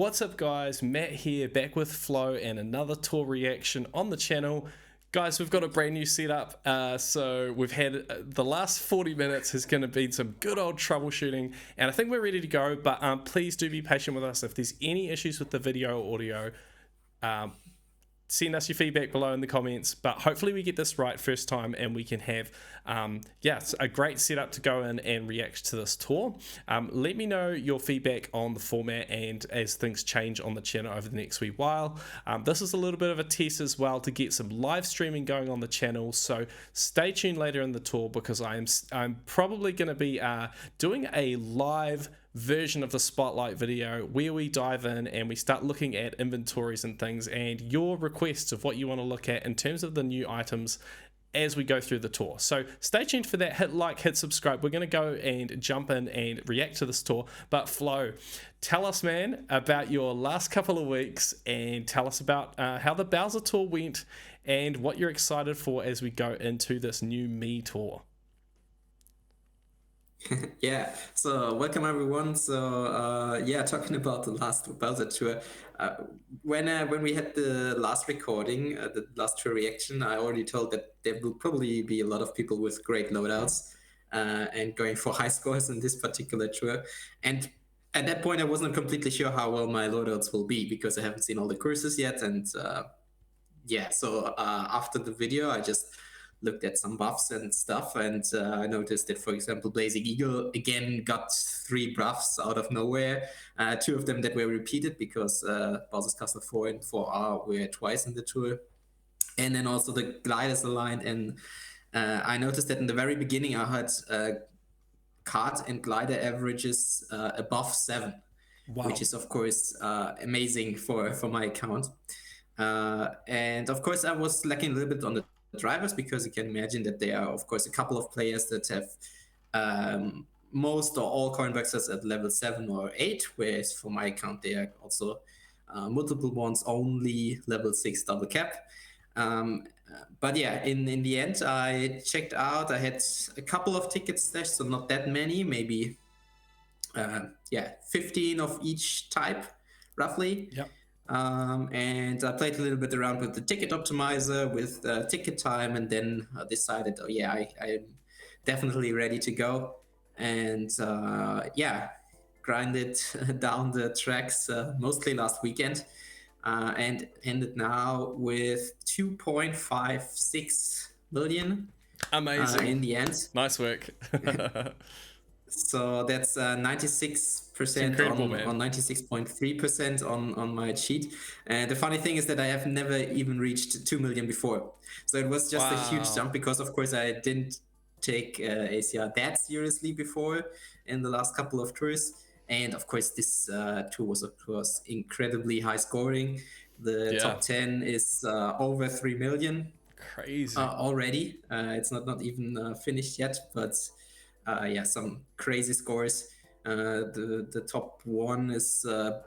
What's up guys, Matt here, back with Flo and another tour reaction on the channel. Guys, we've got a brand new setup, so we've had the last 40 minutes is going to be some good old troubleshooting, and I think we're ready to go, but please do be patient with us. If there's any issues with the video or audio, send us your feedback below in the comments, but hopefully we get this right first time and we can have it's a great setup to go in and react to this tour. Let me know your feedback on the format and as things change on the channel over the next wee while. This is a little bit of a test as well to get some live streaming going on the channel, so stay tuned later in the tour because I'm probably going to be doing a live version of the spotlight video where we dive in and we start looking at inventories and things and your requests of what you want to look at in terms of the new items as we go through the tour. So stay tuned for that. Hit like, hit subscribe. We're going to go and jump in and react to this tour. But Flo, tell us, man, about your last couple of weeks and tell us about how the Bowser tour went and what you're excited for as we go into this new Mii Tour. Yeah, so welcome everyone. So talking about the last Bowser tour, when we had the last recording, the last tour reaction, I already told that there will probably be a lot of people with great loadouts and going for high scores in this particular tour. And at that point, I wasn't completely sure how well my loadouts will be because I haven't seen all the courses yet. And so after the video, I just looked at some buffs and stuff, and I noticed that, for example, Blazing Eagle again got 3 buffs out of nowhere. 2 of them that were repeated because Bowser's Castle 4 and 4R were twice in the tour. And then also the gliders aligned, and I noticed that in the very beginning I had kart and glider averages above 7, wow, which is of course amazing for my account. And of course I was lacking a little bit on the drivers because you can imagine that there are of course a couple of players that have most or all coin boxes at level 7 or 8, whereas for my account there are also multiple ones only level 6 double cap. But yeah, in the end I checked out, I had a couple of tickets stashed, so not that many, maybe 15 of each type roughly. Yep. And I played a little bit around with the ticket optimizer, with ticket time, and then decided, oh yeah, I'm definitely ready to go. And grinded down the tracks mostly last weekend, and ended now with 2.56 million. Amazing. In the end. Nice work. So that's 96% on 96.3% on my cheat. And the funny thing is that I have never even reached 2 million before. So it was just a huge jump because of course I didn't take ACR that seriously before in the last couple of tours. And of course this tour was of course incredibly high scoring. The top 10 is over 3 million. Crazy. Already. It's not even finished yet, but some crazy scores. The top 1 is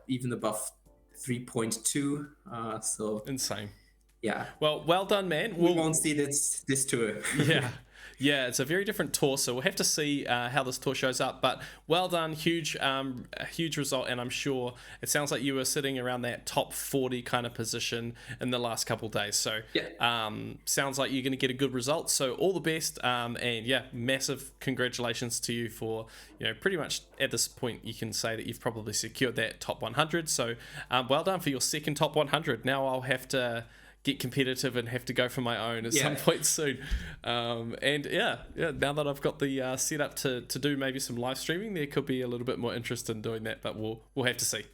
even above 3.2. So insane. Yeah. Well done, man. We won't see this tour. Yeah, it's a very different tour, so we'll have to see how this tour shows up. But well done, huge result, and I'm sure it sounds like you were sitting around that top 40 kind of position in the last couple of days. So sounds like you're going to get a good result. So all the best, and yeah, massive congratulations to you for, you know, pretty much at this point you can say that you've probably secured that top 100. So well done for your second top 100. Now I'll have to get competitive and have to go for my own at some point soon. And now that I've got the setup to do maybe some live streaming, there could be a little bit more interest in doing that, but we'll have to see.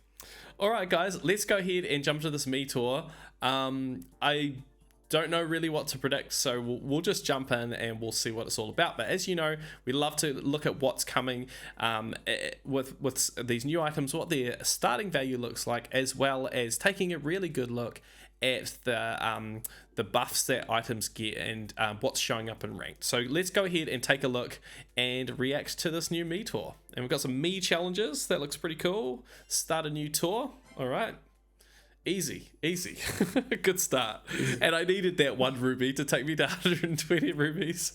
All right, guys, let's go ahead and jump to this Mii Tour. I don't know really what to predict, so we'll just jump in and we'll see what it's all about. But as you know, we love to look at what's coming with these new items, what their starting value looks like, as well as taking a really good look at the buffs that items get and what's showing up in ranked. So let's go ahead and take a look and react to this new Mii Tour. And we've got some Mii challenges. That looks pretty cool. Start a new tour. All right. Easy. Good start. And I needed that 1 ruby to take me to 120 rubies.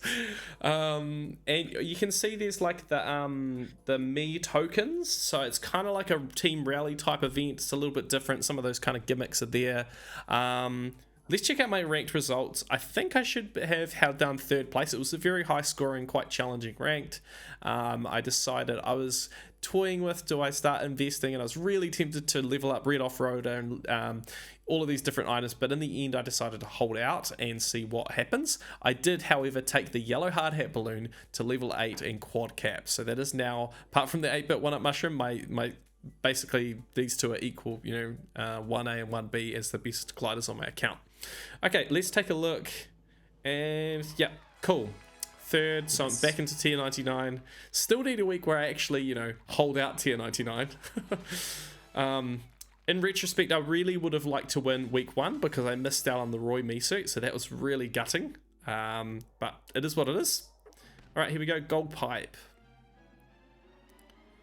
And you can see there's like the Mii tokens. So it's kind of like a team rally type event. It's a little bit different. Some of those kind of gimmicks are there. Let's check out my ranked results. I think I should have held down 3rd place. It was a very high scoring, quite challenging ranked. I decided I was toying with, do I start investing? And I was really tempted to level up Red Off-Roader and all of these different items. But in the end, I decided to hold out and see what happens. I did, however, take the yellow hard hat balloon to level 8 and quad cap. So that is now, apart from the 8-bit 1-up mushroom, my basically these two are equal, 1A and 1B as the best gliders on my account. Okay, let's take a look. And yeah, cool. 3rd, so I'm back into tier 99. Still need a week where I actually, hold out tier 99. In retrospect, I really would have liked to win week 1 because I missed out on the Roy Mii suit, so that was really gutting. But it is what it is. All right, here we go. Gold pipe.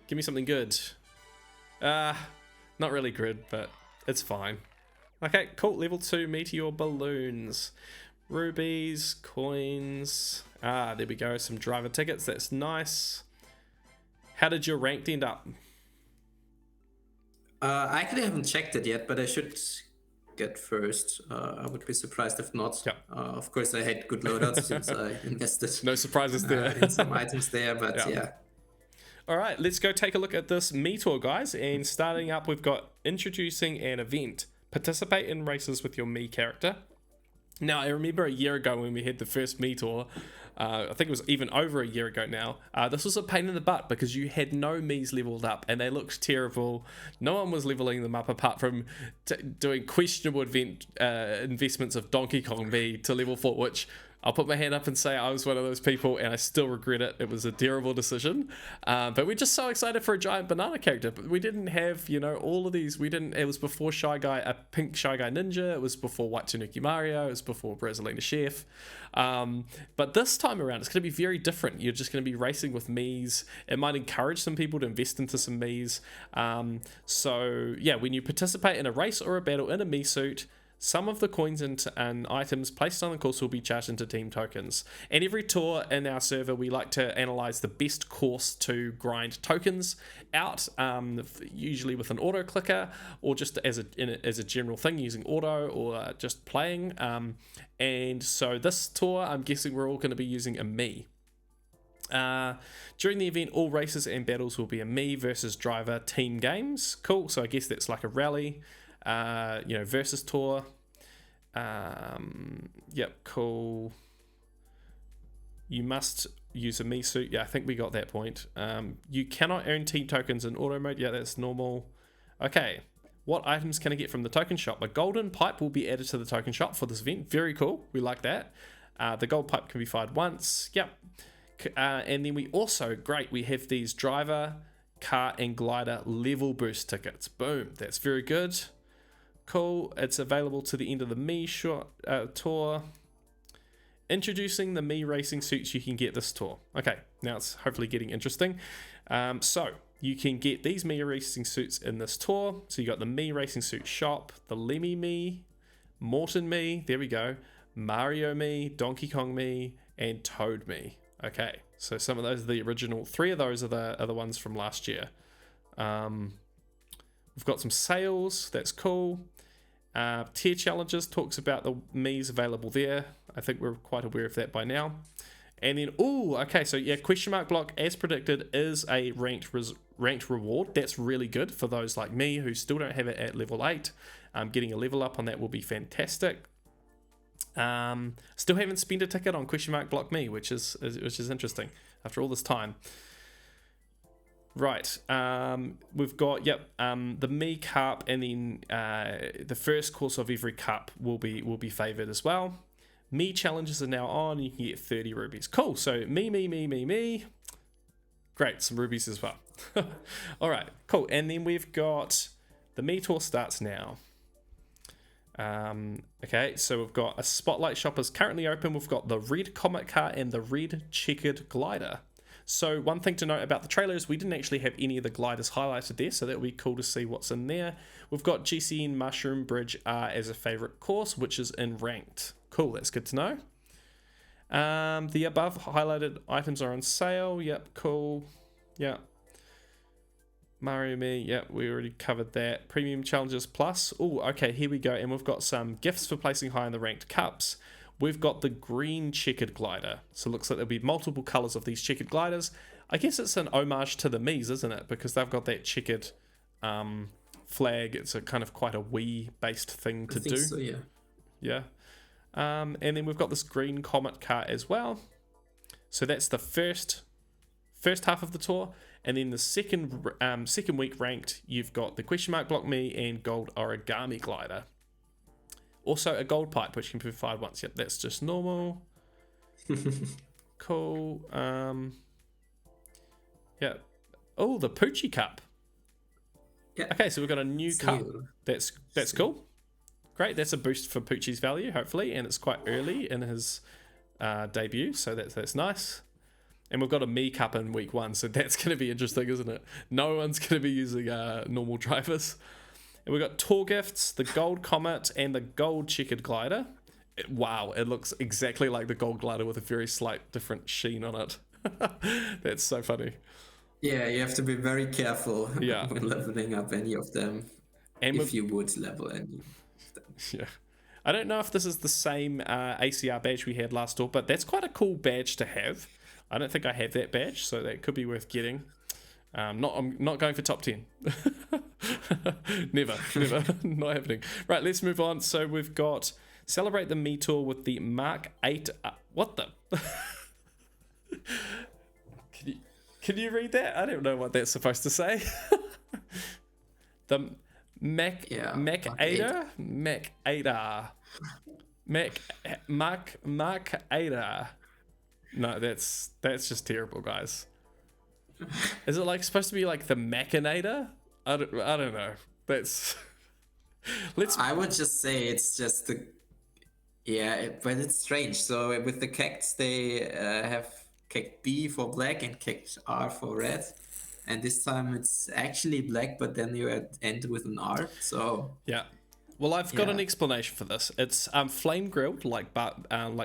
Give me something good. Not really good, but it's fine. Okay, cool. Level 2 meteor balloons. Rubies, coins. There we go. Some driver tickets. That's nice. How did your rank end up? I actually haven't checked it yet, but I should get first. I would be surprised if not. Yep. Of course, I had good loadouts since I invested. No surprises there. In some items there, but yeah. All right, let's go take a look at this Mii Tour, guys. And starting up, we've got introducing an event. Participate in races with your Mii character. Now, I remember a year ago when we had the first Mii Tour, I think it was even over a year ago now, this was a pain in the butt because you had no Miis leveled up and they looked terrible. No one was leveling them up apart from doing questionable investments of Donkey Kong Mii to level 4, which I'll put my hand up and say I was one of those people and I still regret it. It was a terrible decision. But we're just so excited for a giant banana character. But we didn't have, all of these. It was before a pink Shy Guy Ninja. It was before White Tanuki Mario. It was before Brasilina Chef. But this time around, it's going to be very different. You're just going to be racing with Miis. It might encourage some people to invest into some Miis. So, yeah, when you participate in a race or a battle in a Mii suit, some of the coins and items placed on the course will be charged into team tokens. And every tour in our server, we like to analyze the best course to grind tokens out, usually with an auto clicker or just as a general thing using auto or just playing. And so this tour, I'm guessing we're all going to be using a Mii. During the event, all races and battles will be a Mii versus driver team games. Cool. So I guess that's like a rally. Versus tour. Yep, cool. You must use a Mii suit. Yeah, I think we got that point. You cannot earn team tokens in auto mode. Yeah, that's normal. Okay, what items can I get from the token shop? A golden pipe will be added to the token shop for this event. Very cool. We like that. The gold pipe can be fired once. Yep. And then we also, we have these driver, car, and glider level boost tickets. Boom. That's very good. Cool. It's available to the end of the Mii tour. Introducing the Mii racing suits you can get this tour. Okay, now it's hopefully getting interesting. So you can get these Mii racing suits in this tour. So you got the Mii racing suit shop, the Lemmy Mii, Morton Mii, there we go, Mario Mii, Donkey Kong Mii, and Toad Mii. Okay, so some of those are the original. 3 of those are the ones from last year. We've got some sales. That's cool. Tier challenges talks about the Miis available there. I think we're quite aware of that by now. And then, okay, so yeah, question mark block, as predicted, is a ranked reward. That's really good for those like me who still don't have it at level 8. Getting a level up on that will be fantastic. Still haven't spent a ticket on question mark block me, which is interesting after all this time. Right, we've got the Mii Cup, and then the first course of every cup will be favoured as well. Mii challenges are now on. You can get 30 rubies. Cool. So me. Great, some rubies as well. All right, cool. And then we've got the Mii Tour starts now. Okay, so we've got a spotlight shop is currently open. We've got the red comet car and the red checkered glider. So one thing to note about the trailer is we didn't actually have any of the gliders highlighted there, so that would be cool to see what's in there. We've got GCN Mushroom Bridge R as a favorite course, which is in ranked. Cool, that's good to know. The above highlighted items are on sale. Yep, cool. Yep. Mario Mii, yep, we already covered that. Premium Challenges Plus. Oh, okay, here we go. And we've got some gifts for placing high in the ranked cups. We've got the green checkered glider. So it looks like there'll be multiple colors of these checkered gliders. I guess it's an homage to the Mii's, isn't it? Because they've got that checkered flag. It's a kind of quite a Wii-based thing to do. So, yeah. Yeah. And then we've got this green comet car as well. So that's the first half of the tour. And then the second week ranked, you've got the question mark block Mii and gold origami glider. Also a gold pipe, which can be fired once. Yep, that's just normal. Cool. Yeah. Oh, the Poochie cup. Yeah. Okay, so we've got a new cup. That's cool. Great. That's a boost for Poochie's value, hopefully, and it's quite early in his debut, so that's nice. And we've got a Mii cup in week 1, so that's going to be interesting, isn't it? No one's going to be using normal drivers. And we've got tour gifts, the gold comet, and the gold checkered glider. Wow, it looks exactly like the gold glider with a very slight different sheen on it. That's so funny. Yeah, you have to be very careful when leveling up any of them, and if you would level any of them. Yeah. I don't know if this is the same ACR badge we had last tour, but that's quite a cool badge to have. I don't think I have that badge, so that could be worth getting. I'm not going for top 10. never, not happening. Right, let's move on. So we've got celebrate the Mii Tour with the Mark 8. What the? Can you read that? I don't know what that's supposed to say. The Mark 8. No, that's just terrible, guys. Is it like supposed to be like the Machinator? I don't know. That's I would just say it's just the but it's strange. So with the cacts, they have cact B for black and cact R for red, and this time it's actually black, but then you end with an R. So yeah. Well, I've got an explanation for this. It's flame grilled, like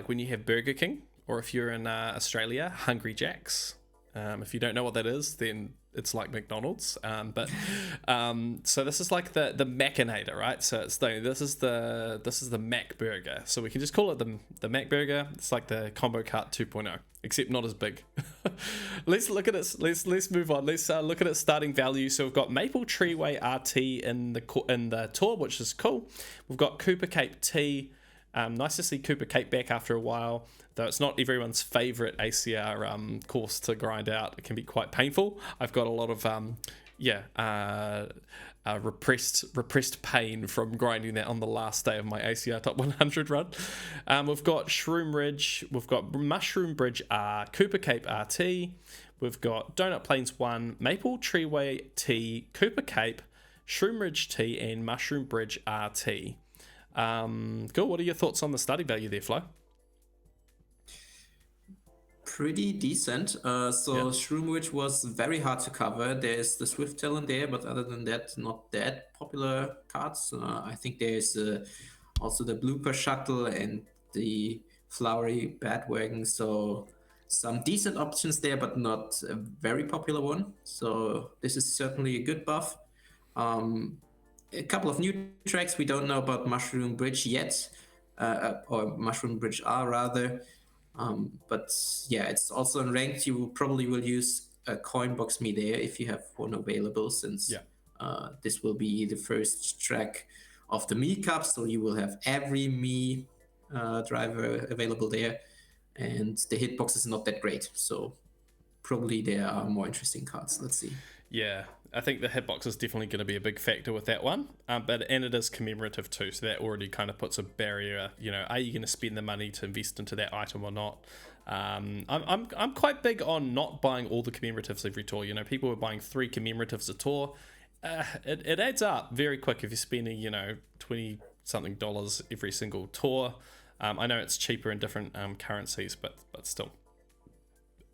when you have Burger King, or if you're in Australia, Hungry Jack's. If you don't know what that is, then it's like McDonald's. So this is like the Machinator, right? So this is the Mac Burger. So we can just call it the Mac Burger. It's like the Combo Cart 2.0, except not as big. Let's look at it. Let's move on. Let's look at its starting value. So we've got Maple Treeway RT in the tour, which is cool. We've got Cooper Cape T. Nice to see Cooper Cape back after a while, though it's not everyone's favorite ACR course to grind out. It can be quite painful. I've got a lot of repressed pain from grinding that on the last day of my ACR Top 100 run. We've got Shroom Ridge, we've got Mushroom Bridge R, Cooper Cape RT, we've got Donut Plains 1, Maple Treeway T, Cooper Cape, Shroom Ridge T, and Mushroom Bridge RT. Cool. What are your thoughts on the study value there, Flo? Pretty decent. Shroom Ridge was very hard to cover. There's the Swift Talon there, but other than that, not that popular cards. I think there's also the Blooper Shuttle and the Flowery Batwagon. So some decent options there, but not a very popular one. So this is certainly a good buff. A couple of new tracks. We don't know about Mushroom Bridge yet, or Mushroom Bridge R rather. But yeah, it's also in ranked. You probably will use a coin box Mii there if you have one available, since this will be the first track of the Mii Cup. So you will have every Mii driver available there, and the hitbox is not that great. So probably there are more interesting cards. Let's see. Yeah, I think the hitbox is definitely going to be a big factor with that one, and it is commemorative too, so that already kind of puts a barrier. You know, are you going to spend the money to invest into that item or not? I'm quite big on not buying all the commemoratives every tour. You know, people are buying 3 commemoratives a tour. It adds up very quick if you're spending, you know, $20 something every single tour. I know it's cheaper in different currencies, but still.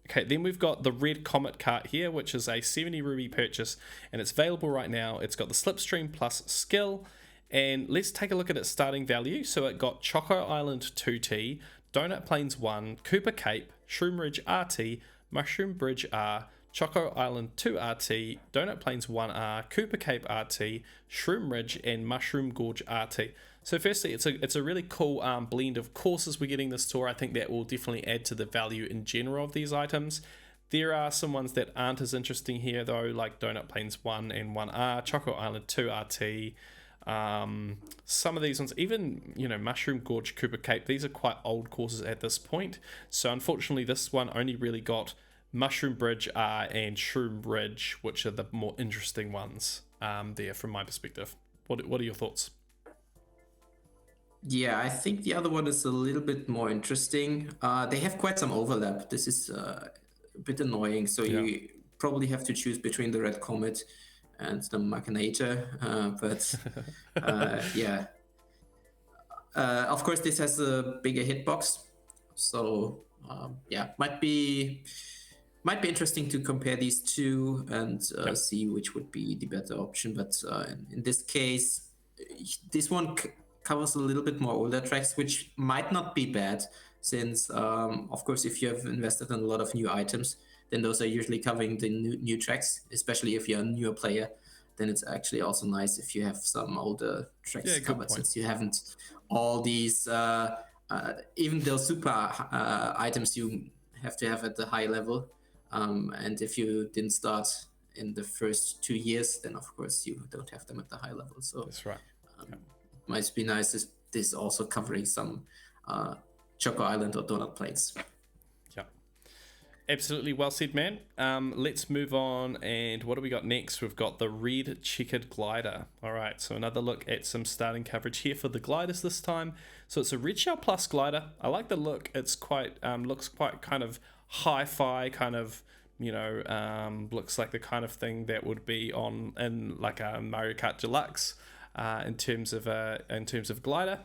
Okay, then we've got the red Comet cart here, which is a 70 ruby purchase, and it's available right now. It's got the Slipstream plus skill, and let's take a look at its starting value. So it got Choco Island 2T, Donut Plains 1, Cooper Cape, Shroom Ridge RT, Mushroom Bridge R, Choco Island 2RT, Donut Plains 1R, Cooper Cape RT, Shroom Ridge, and Mushroom Gorge RT. So firstly, it's a really cool blend of courses we're getting this tour. I think that will definitely add to the value in general of these items. There are some ones that aren't as interesting here though, like Donut Plains 1 and 1R, Choco Island 2RT. Some of these ones, even Mushroom Gorge, Cooper Cape, these are quite old courses at this point. So unfortunately, this one only really got Mushroom Bridge and Shroom Ridge, which are the more interesting ones there from my perspective. What are your thoughts? Yeah, I think the other one is a little bit more interesting. They have quite some overlap. This is a bit annoying. So you probably have to choose between the Red Comet and the Machinator. Yeah. Of course, this has a bigger hitbox. So yeah, might be interesting to compare these two and see which would be the better option. But in this case, this one covers a little bit more older tracks, which might not be bad, since of course, if you have invested in a lot of new items, then those are usually covering the new tracks. Especially if you're a newer player, then it's actually also nice if you have some older tracks covered, since you haven't all these even those super items you have to have at the high level. And if you didn't start in the first 2 years, then of course you don't have them at the high level. So that's right. It might be nice if this also covering some Choco Island or Donut Plains. Yeah, absolutely well said, man. Let's move on, and what do we got next? We've got the red checkered glider. All right, so another look at some starting coverage here for the gliders this time. So it's a red shell plus glider. I like the look. It's quite looks quite kind of hi-fi, kind of looks like the kind of thing that would be in like a Mario Kart Deluxe. In terms of glider,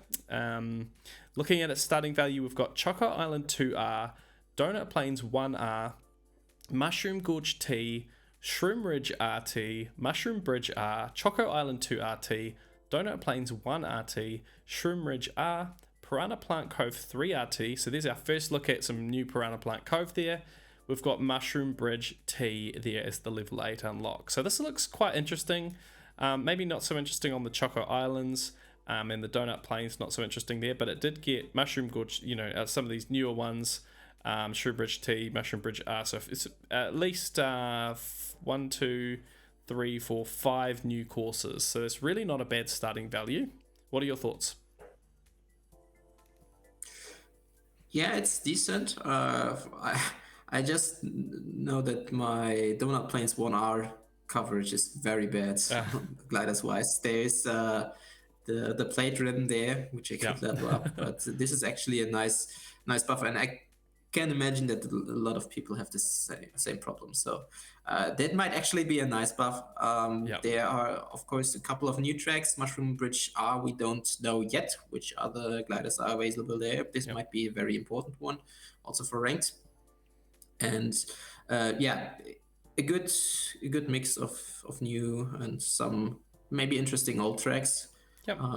looking at its starting value, we've got Choco Island 2R, Donut Plains 1R, Mushroom Gorge T, Shroom Ridge RT, Mushroom Bridge R, Choco Island 2RT, Donut Plains 1RT, Shroom Ridge R, Piranha Plant Cove 3RT. So there's our first look at some new Piranha Plant Cove there. We've got Mushroom Bridge T there as the level 8 unlock. So this looks quite interesting. Maybe not so interesting on the Choco Islands and the Donut Plains, not so interesting there, but it did get Mushroom Gorge, some of these newer ones, Shroom Bridge T, Mushroom Bridge R. So it's at least 1, 2, 3, 4, 5 new courses. So it's really not a bad starting value. What are your thoughts? Yeah, it's decent. I just know that my Donut Plains 1R coverage is very bad gliders wise. There's the plate ribbon there, which I could level up, but this is actually a nice buff, and I can imagine that a lot of people have the same problem. So that might actually be a nice buff. There are of course a couple of new tracks. Mushroom Bridge R, we don't know yet which other gliders are available there. This might be a very important one also for ranked. And a good mix of new and some maybe interesting old tracks.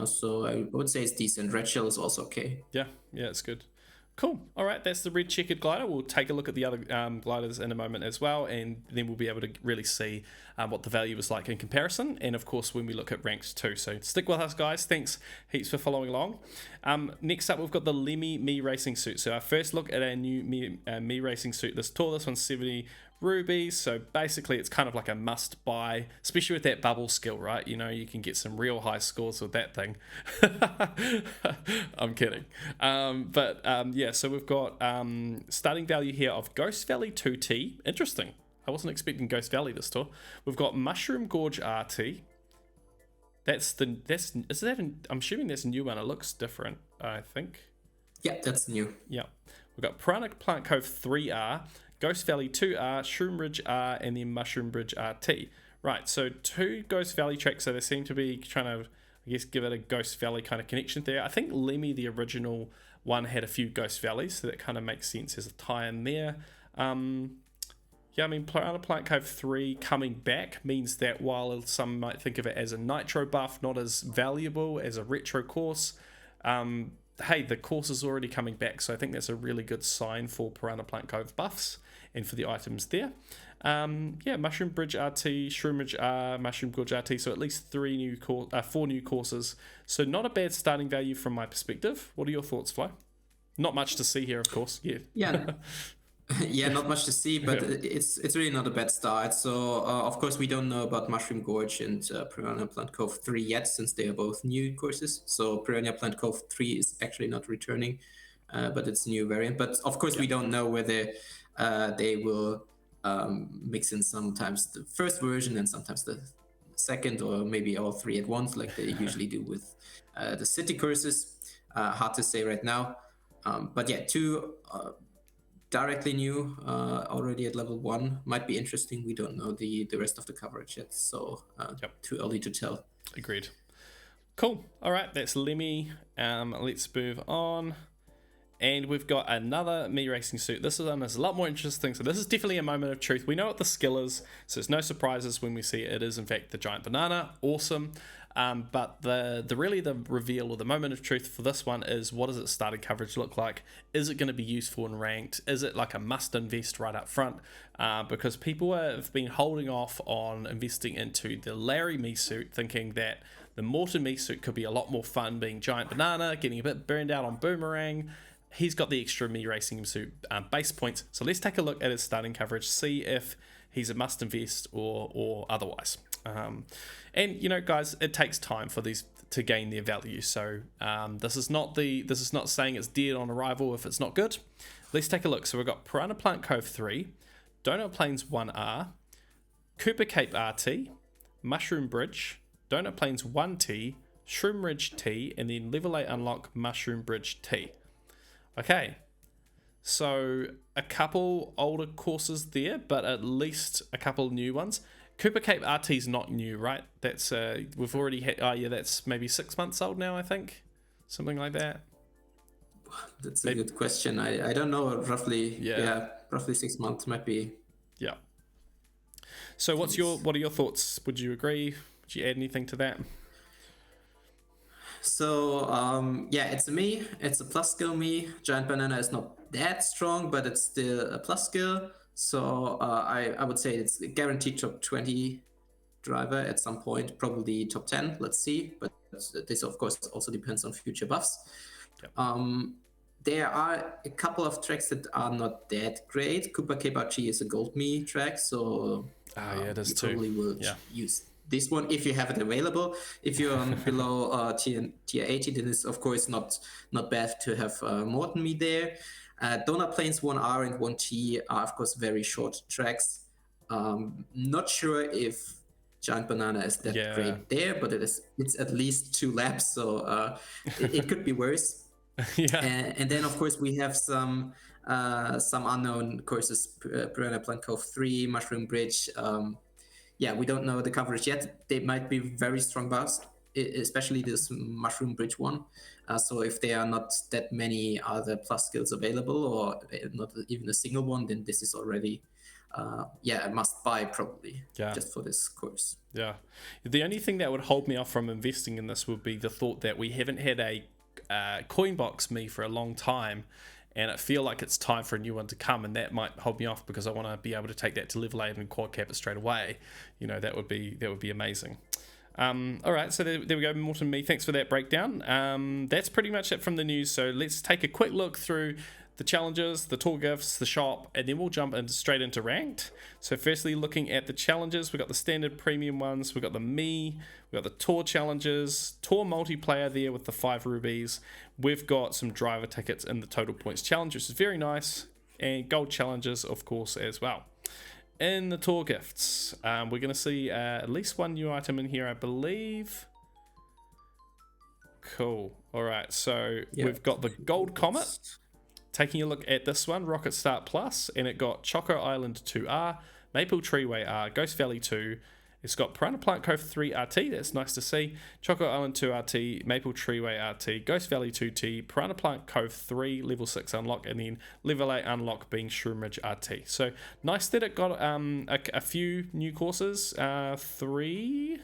So I would say it's decent. Red Shell is also okay. Yeah, it's good. Cool. All right, that's the red checkered glider. We'll take a look at the other gliders in a moment as well, and then we'll be able to really see what the value is like in comparison, and of course when we look at ranks too. So stick with us, guys. Thanks heaps for following along. Next up, we've got the Lemmy Mii racing suit. So our first look at our new Mii racing suit this tour. This one's 70 rubies, so basically it's kind of like a must buy, especially with that bubble skill, right? You can get some real high scores with that thing. I'm kidding. So we've got starting value here of Ghost Valley 2T. Interesting. I wasn't expecting Ghost Valley this tour. We've got Mushroom Gorge RT. I'm assuming that's a new one. It looks different, I think. Yeah, that's new. Yeah. We've got Piranha Plant Cove 3R, Ghost Valley 2R, Shroom Ridge R, and then Mushroom Bridge RT. Right, so 2 Ghost Valley tracks, so they seem to be trying to, I guess, give it a Ghost Valley kind of connection there. I think Lemmy, the original one, had a few Ghost Valleys, so that kind of makes sense as a tie-in there. Yeah, I mean, Piranha Plant Cove 3 coming back means that while some might think of it as a nitro buff, not as valuable as a retro course, hey, the course is already coming back, so I think that's a really good sign for Piranha Plant Cove buffs and for the items there. Yeah, Mushroom Bridge RT, Shroom Ridge R, Mushroom Gorge RT, so at least 4 new courses. So not a bad starting value from my perspective. What are your thoughts, Flo? Not much to see here, of course. Yeah. Yeah. Yeah, not much to see, but it's really not a bad start. So of course we don't know about Mushroom Gorge and Piranha Plant Cove 3 yet, since they are both new courses. So Piranha Plant Cove 3 is actually not returning, but it's a new variant. But of course we don't know whether they will mix in sometimes the first version and sometimes the second, or maybe all 3 at once, like they usually do with the city courses. Hard to say right now. But yeah, 2 directly new, already at level 1, might be interesting. We don't know the rest of the coverage yet, so too early to tell. Agreed. Cool. All right, that's Lemmy. Let's move on. And we've got another Mii racing suit. This one is a lot more interesting. So this is definitely a moment of truth. We know what the skill is, so it's no surprises when we see it is in fact the giant banana. Awesome. But the reveal or the moment of truth for this one is, what does its starting coverage look like? Is it going to be useful in ranked? Is it like a must invest right up front? Because people have been holding off on investing into the Larry Mii suit, thinking that the Morton Mii suit could be a lot more fun, being giant banana, getting a bit burned out on boomerang. He's got the extra Mii racing suit base points. So let's take a look at his starting coverage, see if he's a must invest or otherwise. And you know, guys, it takes time for these to gain their value. So this is not saying it's dead on arrival if it's not good. Let's take a look. So we've got Piranha Plant Cove 3, Donut Plains 1R, Cooper Cape RT, Mushroom Bridge, Donut Plains 1T, Shroom Ridge T, and then level 8 unlock Mushroom Bridge T. Okay, so a couple older courses there, but at least a couple new ones. Cooper Cape RT is not new, right? That's we've already had. Oh yeah, that's maybe 6 months old now, I think, something like that. That's a good question. I don't know roughly. Yeah, roughly 6 months might be. Yeah. So what are your thoughts? Would you agree? Would you add anything to that? So yeah, it's a Mii. It's a plus skill Mii. Giant banana is not that strong, but it's still a plus skill. So I would say it's a guaranteed top 20 driver at some point, probably top 10. Let's see. But this, of course, also depends on future buffs. Yep. There are a couple of tracks that are not that great. Cooper Cape RT is a gold Mii track, so it is you too. probably will use this one if you have it available. If you're below tier 80, then it's of course not bad to have Morton Mii there. Donut Plains 1R and 1T are of course very short tracks. Not sure if Giant Banana is that great there, but it's at least 2 laps, so it could be worse. And then of course we have some unknown courses, Piranha Plant Cove 3, Mushroom Bridge. We don't know the coverage yet. They might be very strong buffs, especially this Mushroom Bridge one. So if there are not that many other plus skills available, or not even a single one, then this is already a must buy probably, just for this course. Yeah. The only thing that would hold me off from investing in this would be the thought that we haven't had a coin box Mii for a long time, and I feel like it's time for a new one to come, and that might hold me off because I want to be able to take that to level 8 and quad cap it straight away. You know, that would be amazing. All right, so there we go, Morton Mii. Thanks for that breakdown. That's pretty much it from the news. So let's take a quick look through the challenges, the tour gifts, the shop, and then we'll jump straight into ranked. So firstly, looking at the challenges, we've got the standard premium ones, we've got the Mii, we've got the tour challenges, tour multiplayer there with the 5 rubies. We've got some driver tickets in the total points challenge, which is very nice, and gold challenges, of course, as well. In the tour gifts, we're going to see at least one new item in here, I believe. Cool. All right, so we've got the Gold Comet. Taking a look at this one, Rocket Start Plus, and it got Choco Island 2R, Maple Treeway R, Ghost Valley 2, It's got Piranha Plant Cove 3 RT, that's nice to see. Choco Island 2 RT, Maple Treeway RT, Ghost Valley 2T, Piranha Plant Cove 3, level 6 unlock, and then level 8 unlock being Shroom Ridge RT. So nice that it got a few new courses, three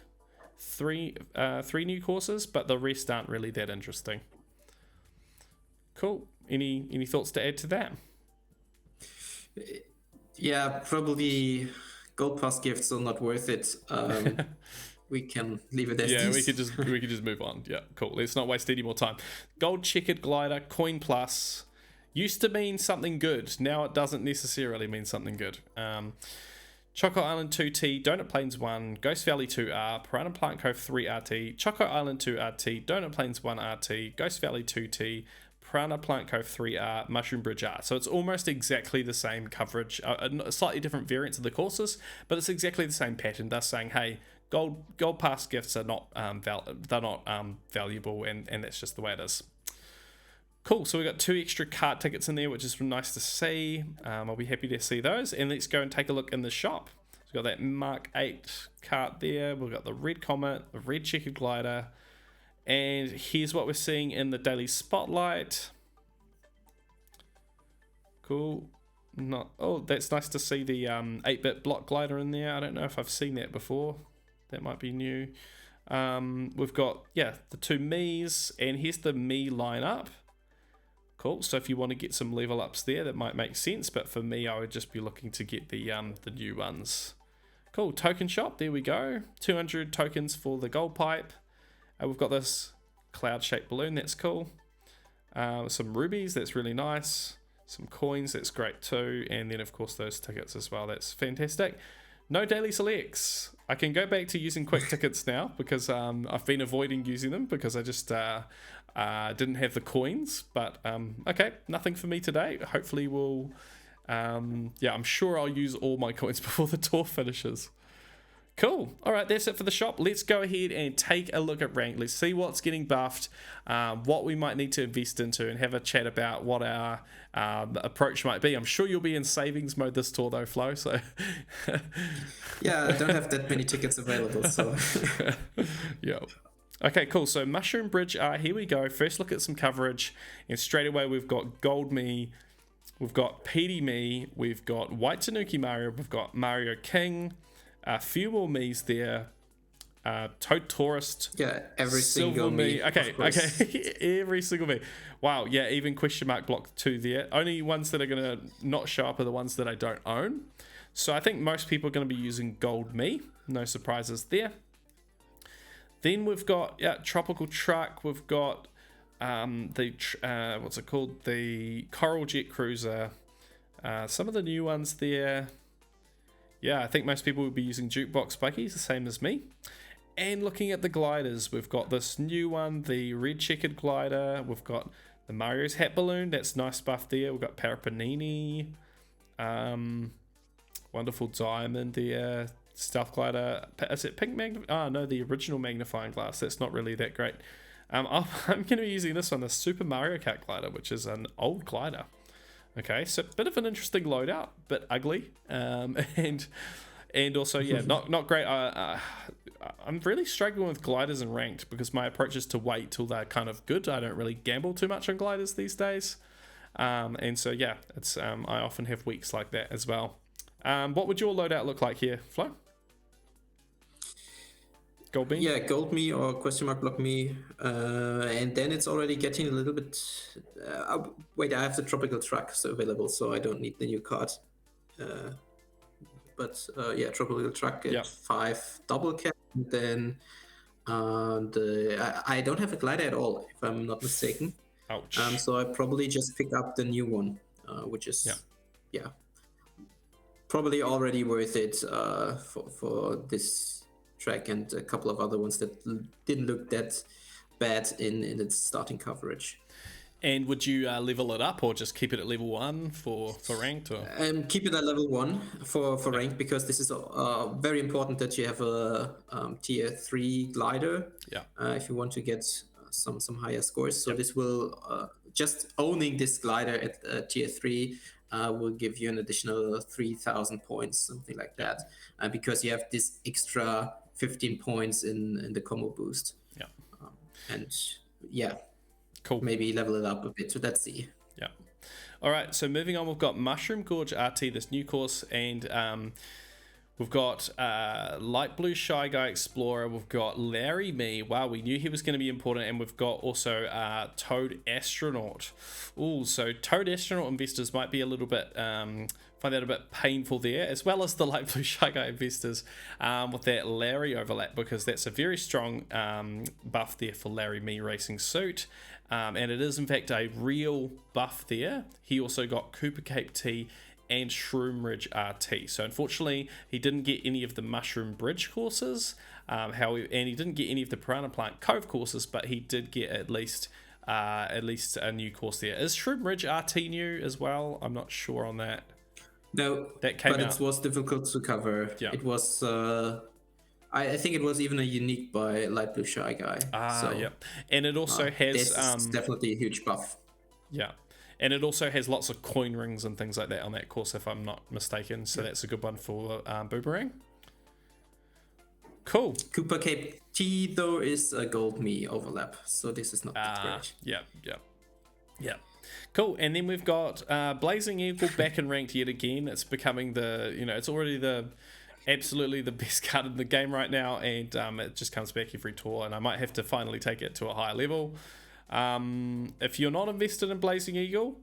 new courses, but the rest aren't really that interesting. Cool. Any thoughts to add to that? Yeah, probably gold pass gifts are not worth it. We can leave it as yeah, this. we could just move on. Yeah, cool. Let's not waste any more time. Gold checkered glider, coin plus, used to mean something good. Now it doesn't necessarily mean something good. Choco Island 2T, Donut Plains 1, Ghost Valley 2R, Piranha Plant Cove 3 RT, Choco Island 2 RT, Donut Plains 1 RT, Ghost Valley 2T, Piranha Plant Cove 3R, Mushroom Bridge R. So it's almost exactly the same coverage, slightly different variants of the courses, but it's exactly the same pattern. They're saying, hey, gold pass gifts are not valuable, and that's just the way it is. Cool. So we got 2 extra cart tickets in there, which is nice to see. I'll be happy to see those. And let's go and take a look in the shop. So we've got that Mark 8 cart there. We've got the red comet, the red checkered glider. And here's what we're seeing in the daily spotlight. Cool. That's nice to see the 8-bit block glider in there. I don't know if I've seen that before. That might be new. We've got, the 2 Mii's, and here's the Mii lineup. Cool. So if you want to get some level ups there, that might make sense. But for me, I would just be looking to get the new ones. Cool. Token shop. There we go. 200 tokens for the gold pipe. We've got this cloud-shaped balloon, that's cool. Some rubies, that's really nice. Some coins, that's great too. And then, of course, those tickets as well, that's fantastic. No daily selects. I can go back to using quick tickets now because I've been avoiding using them because I just didn't have the coins. But, okay, nothing for me today. Hopefully we'll... I'm sure I'll use all my coins before the tour finishes. Cool. All right, that's it for the shop. Let's go ahead and take a look at rank. Let's see what's getting buffed, what we might need to invest into, and have a chat about what our approach might be. I'm sure you'll be in savings mode this tour, though, Flo. So, yeah, I don't have that many tickets available. So, yeah. Okay, cool. So Mushroom Bridge, here we go. First look at some coverage, and straight away we've got Gold Mii, we've got PD Mii, we've got White Tanuki Mario, we've got Mario King. A few more Mii's there. Toad Tourist. Yeah, every single Mii. Okay. Every single Mii. Wow, yeah, even question mark block 2 there. Only ones that are going to not show up are the ones that I don't own. So I think most people are going to be using Gold Mii. No surprises there. Then we've got Tropical Truck. We've got what's it called? The Coral Jet Cruiser. Some of the new ones there. Yeah, I think most people would be using Jukebox Buggies, the same as me. And looking at the gliders, we've got this new one, the red checkered glider. We've got the Mario's hat balloon. That's nice buff there. We've got Parapanini. Wonderful diamond there. Stealth glider. Is it pink no, the original magnifying glass. That's not really that great. I'm going to be using this one, the Super Mario Kart glider, which is an old glider. Okay, so a bit of an interesting loadout, bit ugly, and also not great. I'm really struggling with gliders and ranked because my approach is to wait till they're kind of good. I don't really gamble too much on gliders these days, and so it's I often have weeks like that as well. What would your loadout look like here, Flo? Gold Mii? Yeah, Gold Mii or question mark block Mii. And then it's already getting a little bit... wait, I have the Tropical Truck available, so I don't need the new card. Tropical Truck at 5 double cap. And then I don't have a glider at all, if I'm not mistaken. Ouch. So I probably just pick up the new one, which is... probably already worth it for this track and a couple of other ones that didn't look that bad in its starting coverage. And would you level it up or just keep it at level 1 for ranked? Or? Keep it at level 1 for ranked, because this is very important that you have a tier 3 glider if you want to get some higher scores. So this will just owning this glider at tier 3 will give you an additional 3,000 points, something like Yeah. that, because you have this extra 15 points in the combo boost. Yeah. And yeah, Cool. maybe level it up a bit. So let's see. Yeah. All right. So moving on, we've got Mushroom Gorge RT, this new course, and we've got Light Blue Shy Guy Explorer. We've got Larry Mii. Wow, we knew he was going to be important. And we've got also Toad Astronaut. Ooh, so Toad Astronaut investors might be a little bit, find that a bit painful there, as well as the Light Blue Shy Guy investors with that Larry overlap, because that's a very strong buff there for Larry Mii Racing Suit. And it is, in fact, a real buff there. He also got Cooper Cape T and Shroom Ridge RT. So unfortunately, he didn't get any of the Mushroom Bridge courses, and he didn't get any of the Piranha Plant Cove courses, but he did get at least a new course there. Is Shroom Ridge RT new as well? I'm not sure on that. No, That came but out. it was difficult to cover. Yeah. It was. I think it was even a unique by Light Blue Shy Guy. Yep. And it also has this is definitely a huge buff. Yeah. And it also has lots of coin rings and things like that on that course, if I'm not mistaken. So that's a good one for Boomerang. Cool. Cooper Cape T, though, is a gold Mii overlap. So this is not that great. Yeah. Cool. And then we've got Blazing Eagle back in ranked yet again. It's becoming it's already absolutely the best card in the game right now. And it just comes back every tour. And I might have to finally take it to a higher level. If you're not invested in Blazing Eagle,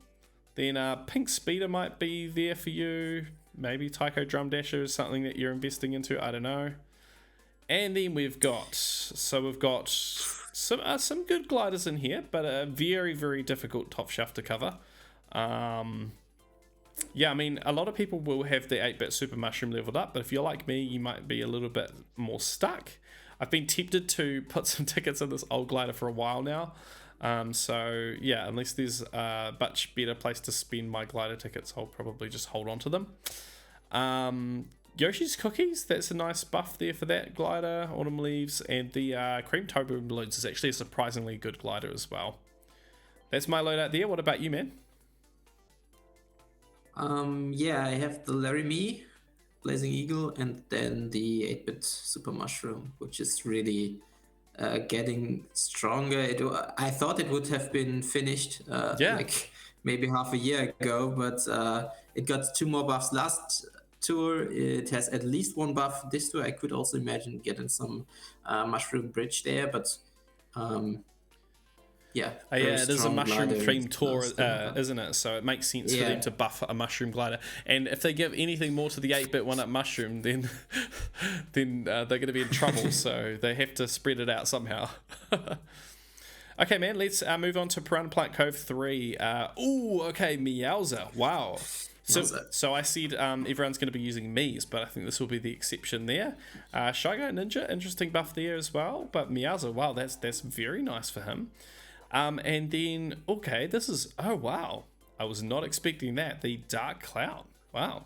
then Pink Speeder might be there for you. Maybe Tycho Drum Dasher is something that you're investing into. I don't know. And then we've got some good gliders in here, but a very, very difficult top shaft to cover. Yeah, I mean, a lot of people will have the 8-bit Super Mushroom leveled up, but if you're like me, you might be a little bit more stuck. I've been tempted to put some tickets in this old glider for a while now. So yeah, unless there's a much better place to spend my glider tickets, I'll probably just hold on to them. Yoshi's Cookies, that's a nice buff there for that glider. Autumn Leaves, and the Cream Tobu Balloons is actually a surprisingly good glider as well. That's my loadout there. What about you, man? Yeah, I have the Larry Mii, Blazing Eagle, and then the 8-bit Super Mushroom, which is really getting stronger. I thought it would have been finished like maybe half a year ago, but it got 2 more buffs last tour. It has at least 1 buff this tour. I could also imagine getting some Mushroom Bridge there, but yeah, it is a Mushroom Theme Tour, isn't it? So it makes sense for them to buff a Mushroom glider. And if they give anything more to the 8-bit 1-up Mushroom, then they're going to be in trouble. So they have to spread it out somehow. Okay, man, let's move on to Piranha Plant Cove 3. Okay, Meowser. Wow. So I said everyone's going to be using Mii's, but I think this will be the exception there. Shy Guy Ninja, interesting buff there as well. But Meowser, wow, that's very nice for him. And then, okay, this is, oh wow, I was not expecting that. The Dark Cloud, wow.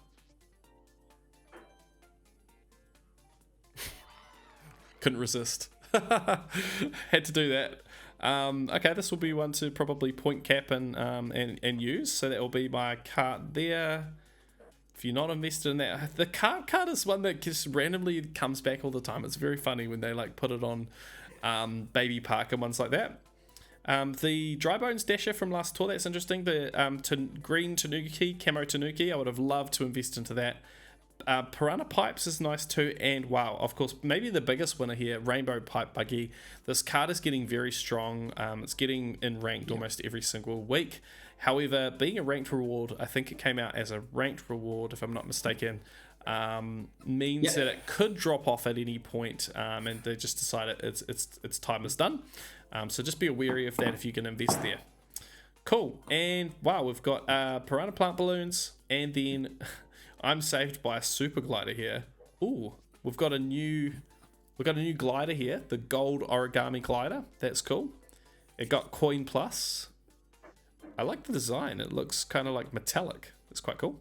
Couldn't resist. Had to do that. Okay, this will be one to probably point cap and use. So that will be my cart there. If you're not invested in that, the cart is one that just randomly comes back all the time. It's very funny when they like put it on Baby Park and ones like that. The Dry Bones Dasher from last tour, that's interesting. The green Tanuki, Camo Tanuki, I would have loved to invest into that. Piranha Pipes is nice too, and wow, of course, maybe the biggest winner here, Rainbow Pipe Buggy. This card is getting very strong. It's getting in ranked almost every single week. However, being a ranked reward, I think it came out as a ranked reward, if I'm not mistaken, means that it could drop off at any point, and they just decided its time is done. So just be wary of that if you can invest there. Cool, and wow, we've got Piranha Plant Balloons, and then I'm saved by a super glider here. Ooh, we've got a new glider here, the gold origami glider. That's cool. It got Coin Plus. I like the design. It looks kind of like metallic. It's quite cool.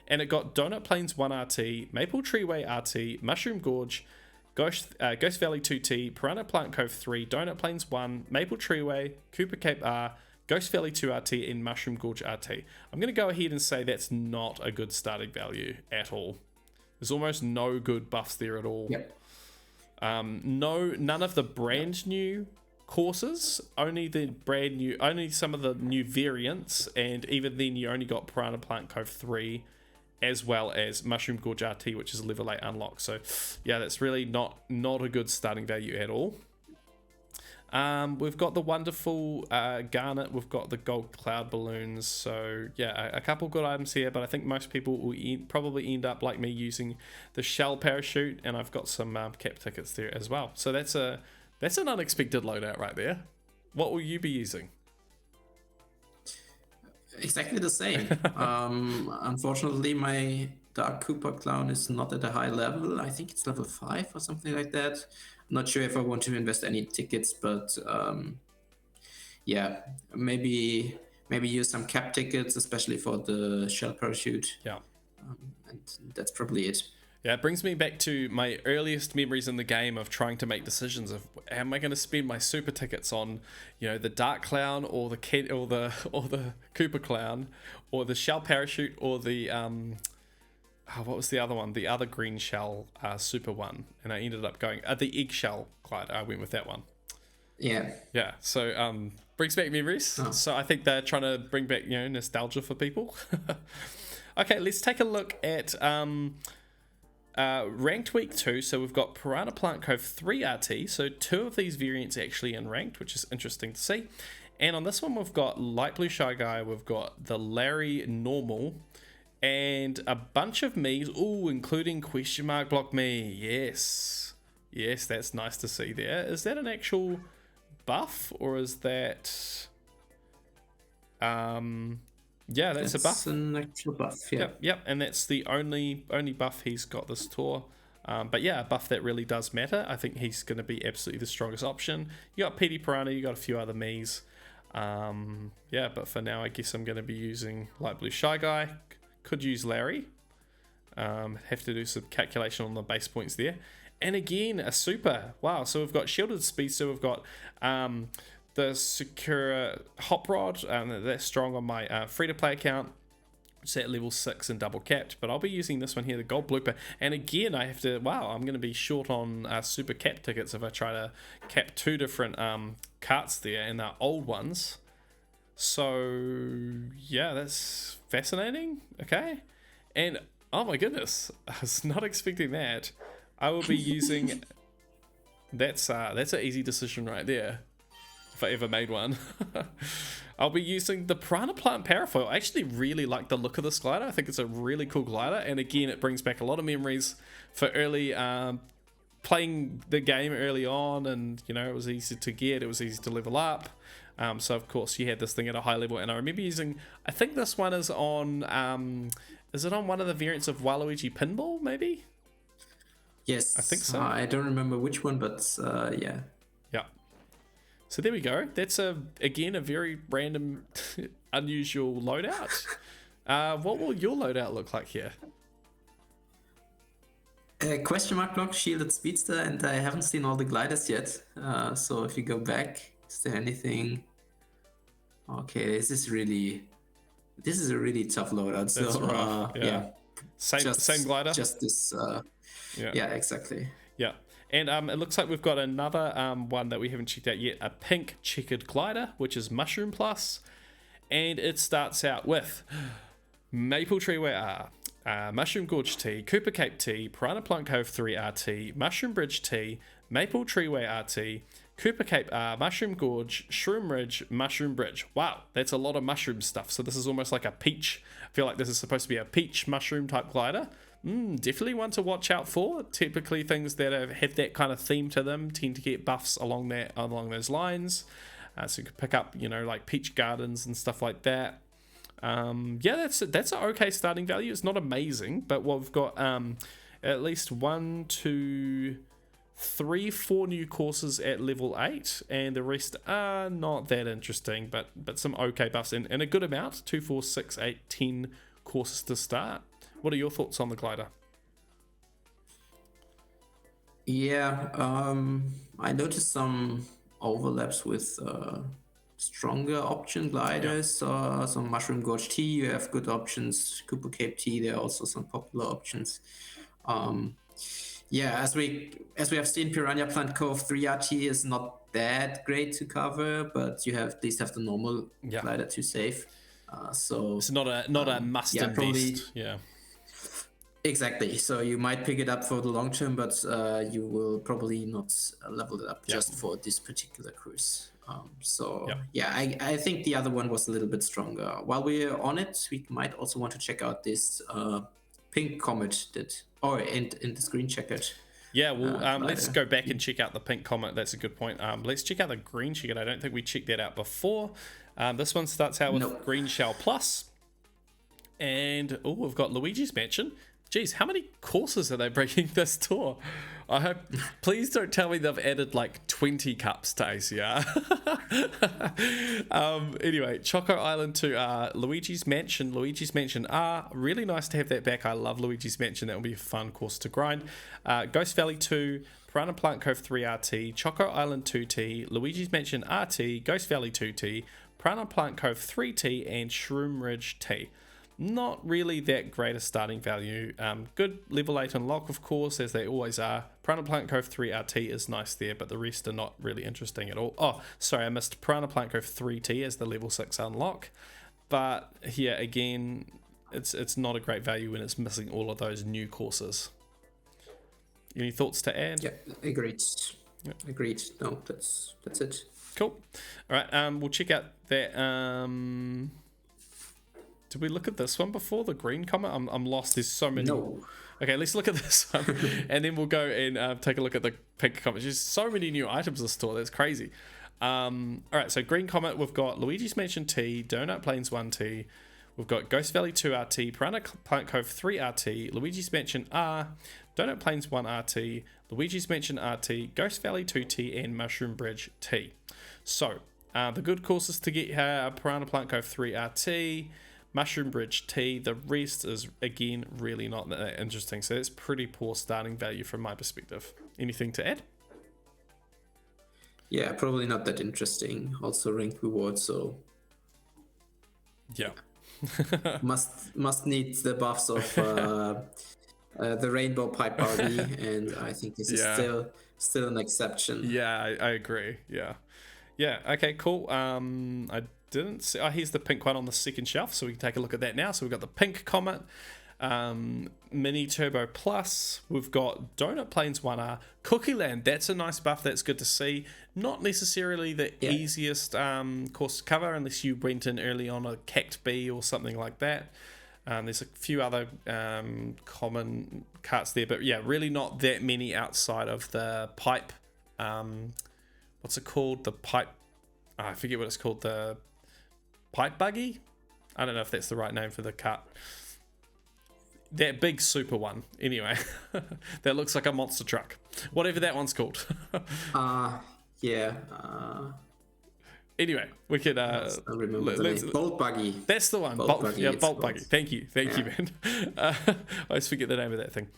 And it got Donut Plains 1 RT, Maple Treeway RT, Mushroom Gorge, Ghost Valley 2T, Piranha Plant Cove 3, Donut Plains 1, Maple Treeway, Cooper Cape R, Ghost Valley 2 RT, and Mushroom Gorge RT. I'm going to go ahead and say that's not a good starting value at all. There's almost no good buffs there at all. Yep. None of the brand new courses, only some of the new variants, and even then you only got Piranha Plant Cove 3 as well as Mushroom Gorge RT, which is a level 8 unlock. So yeah, that's really not a good starting value at all. We've got the wonderful garnet, we've got the gold cloud balloons, so yeah, a couple good items here, but I think most people will probably end up like me using the shell parachute, and I've got some cap tickets there as well. So that's an unexpected loadout right there. What will you be using? Exactly the same. Unfortunately, my Dark Koopa Clown is not at a high level. I think it's level 5 or something like that. I'm not sure if I want to invest any tickets, but yeah, maybe use some cap tickets, especially for the shell parachute. Yeah. And that's probably it. Yeah, it brings me back to my earliest memories in the game of trying to make decisions of, am I going to spend my super tickets on, the Dark Clown or the kid or the Koopa Clown or the shell parachute or the what was the other one? The other green shell super one, and I ended up going the eggshell glider. I went with that one. Yeah. Yeah. So brings back memories. Oh. So I think they're trying to bring back nostalgia for people. Okay, let's take a look at ranked week 2. So we've got Piranha Plant Cove 3 RT. So 2 of these variants actually in ranked, which is interesting to see. And on this one, we've got Light Blue Shy Guy, we've got the Larry Normal, and a bunch of Miis, including question mark block Mii. Yes, that's nice to see there. Is that an actual buff, or is that yeah, that's a buff. An actual buff, yeah. Yep, and that's the only buff he's got this tour. But yeah, a buff that really does matter. I think he's going to be absolutely the strongest option. You got PD Piranha, you got a few other Miis. Yeah, but for now, I guess I'm going to be using Light Blue Shy Guy. Could use Larry. Have to do some calculation on the base points there. And again, a super. Wow, so we've got Shielded Speedster, we've got the Sakura Hop Rod, that's strong on my free-to-play account. It's at level 6 and double capped, but I'll be using this one here, the Gold Blooper. And again, I have to, I'm going to be short on super cap tickets if I try to cap 2 different carts there, and they're old ones. So yeah, that's fascinating. Okay, and oh my goodness, I was not expecting that. I will be using that's an easy decision right there if I ever made one. I'll be using the Piranha Plant Parafoil. I actually really like the look of this glider. I think it's a really cool glider, and again, it brings back a lot of memories for early playing the game early on, and it was easy to get, it was easy to level up. So of course you had this thing at a high level, and I remember using, I think this one is on is it on one of the variants of Waluigi Pinball, maybe? Yes, I think so. I don't remember which one, but yeah. So there we go. That's again a very random unusual loadout. What will your loadout look like here? Question mark block, Shielded Speedster, and I haven't seen all the gliders yet. So if you go back, is there anything? Okay, this is a really tough loadout. That's so rough. Yeah. Same glider. Just this. Yeah, exactly. Yeah. And it looks like we've got another one that we haven't checked out yet, a pink checkered glider, which is Mushroom Plus. And it starts out with Maple Treeway R, Mushroom Gorge T, Koopa Cape T, Piranha Plant Cove 3 RT, Mushroom Bridge T, Maple Treeway RT, Koopa Cape R, Mushroom Gorge, Shroom Ridge, Mushroom Bridge. Wow, that's a lot of mushroom stuff. So this is almost like a peach. I feel like this is supposed to be a peach mushroom type glider. Definitely one to watch out for. Typically things that have that kind of theme to them tend to get buffs along those lines. So you could pick up, like peach gardens and stuff like that. Yeah, that's an okay starting value. It's not amazing, but we've got at least 1, 2, 3, 4 new courses at level 8, and the rest are not that interesting, but some okay buffs and a good amount. 2, 4, 6, 8, 10 courses to start. What are your thoughts on the glider? Yeah, I noticed some overlaps with stronger option gliders. Some Mushroom Gorge Tea, you have good options. Cooper Cape Tea, there are also some popular options. Yeah, as we have seen, Piranha Plant Cove 3RT is not that great to cover, but you have at least have the normal glider to save. So it's not a must invest. Probably, yeah. Exactly. So you might pick it up for the long term, but you will probably not level it up just for this particular cruise. I think the other one was a little bit stronger. While we're on it, we might also want to check out this pink comet in the screen checkered. Yeah, well, let's go back and check out the pink comet. That's a good point. Let's check out the green checkered. I don't think we checked that out before. This one starts out with Green Shell Plus. And, we've got Luigi's Mansion. Geez, how many courses are they bringing this tour? I hope. Please don't tell me they've added like 20 cups to ACR. Anyway, Choco Island 2R, Luigi's Mansion R. Really nice to have that back. I love Luigi's Mansion. That will be a fun course to grind. Ghost Valley 2, Piranha Plant Cove 3RT, Choco Island 2T, Luigi's Mansion RT, Ghost Valley 2T, Piranha Plant Cove 3T, and Shroom Ridge T. Not really that great a starting value. Good level 8 unlock, of course, as they always are. Piranha Plant Cove 3RT is nice there, but the rest are not really interesting at all. Oh, sorry, I missed Piranha Plant Cove 3T as the level 6 unlock. But here, again, it's not a great value when it's missing all of those new courses. Any thoughts to add? Yeah, agreed. Yep. Agreed. No, that's it. Cool. All right, we'll check out that... Did we look at this one before, the green comet? I'm lost. There's so many. No. Okay, let's look at this one, and then we'll go and take a look at the pink comet. There's so many new items this tour. That's crazy. All right, so green comet, we've got Luigi's Mansion T, Donut Plains 1T, we've got Ghost Valley 2RT, Piranha Plant Cove 3RT, Luigi's Mansion R, Donut Plains 1RT, Luigi's Mansion RT, Ghost Valley 2T, and Mushroom Bridge T. So, the good courses to get here are Piranha Plant Cove 3RT, Mushroom Bridge T. The rest is, again, really not that interesting. So that's pretty poor starting value from my perspective. Anything to add? Yeah, probably not that interesting. Also ranked rewards, so... Yeah. must need the buffs of the Rainbow Pipe Party, and I think this is still an exception. Yeah, I agree. Yeah. Yeah, okay, cool. I didn't see... here's the pink one on the second shelf, so we can take a look at that now. So we've got the pink comet, Mini Turbo Plus, we've got Donut Plains 1R, Cookie Land. That's a nice buff. That's good to see. Not necessarily the easiest course to cover unless you went in early on a Cact B or something like that. There's a few other common carts there, but yeah, really not that many outside of the pipe. What's it called? The pipe... I forget what it's called. The pipe buggy? I don't know if that's the right name for the cart. That big super one. Anyway, that looks like a monster truck. Whatever that one's called. Anyway, we could... I remember the name. Bolt Buggy. That's the one. Bolt Buggy. Yeah, Bolt Buggy. Thank you, man. I always forget the name of that thing.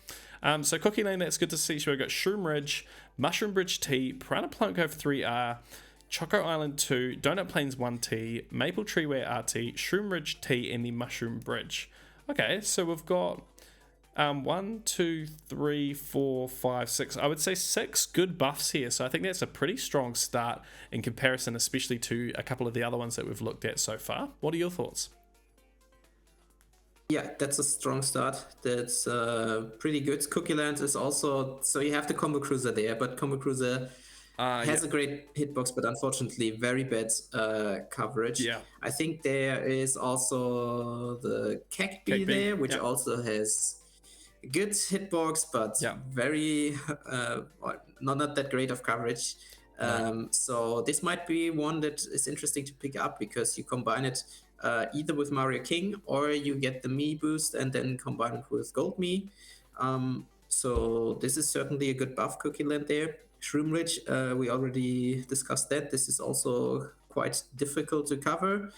So Cookie Lane, that's good to see. So we've got Shroom Ridge, Mushroom Bridge T, Piranha Plant Cove 3R, Choco Island 2, Donut Plains 1T, Maple Treeway RT, Shroom Ridge T, and the Mushroom Bridge. Okay, so we've got 1, 2, 3, 4, 5, 6. I would say 6 good buffs here. So I think that's a pretty strong start in comparison, especially to a couple of the other ones that we've looked at so far. What are your thoughts? Yeah, that's a strong start. That's pretty good. Cookie Land is also... So you have the Combo Cruiser there, but Combo Cruiser... has a great hitbox, but unfortunately very bad coverage. Yeah. I think there is also the Cact B there, which also has a good hitbox, but very not that great of coverage. So this might be one that is interesting to pick up because you combine it either with Mario King or you get the Mii boost and then combine it with Gold Mii. So this is certainly a good buff, Cookie Land there. Shroom Ridge, we already discussed that. This is also quite difficult to cover.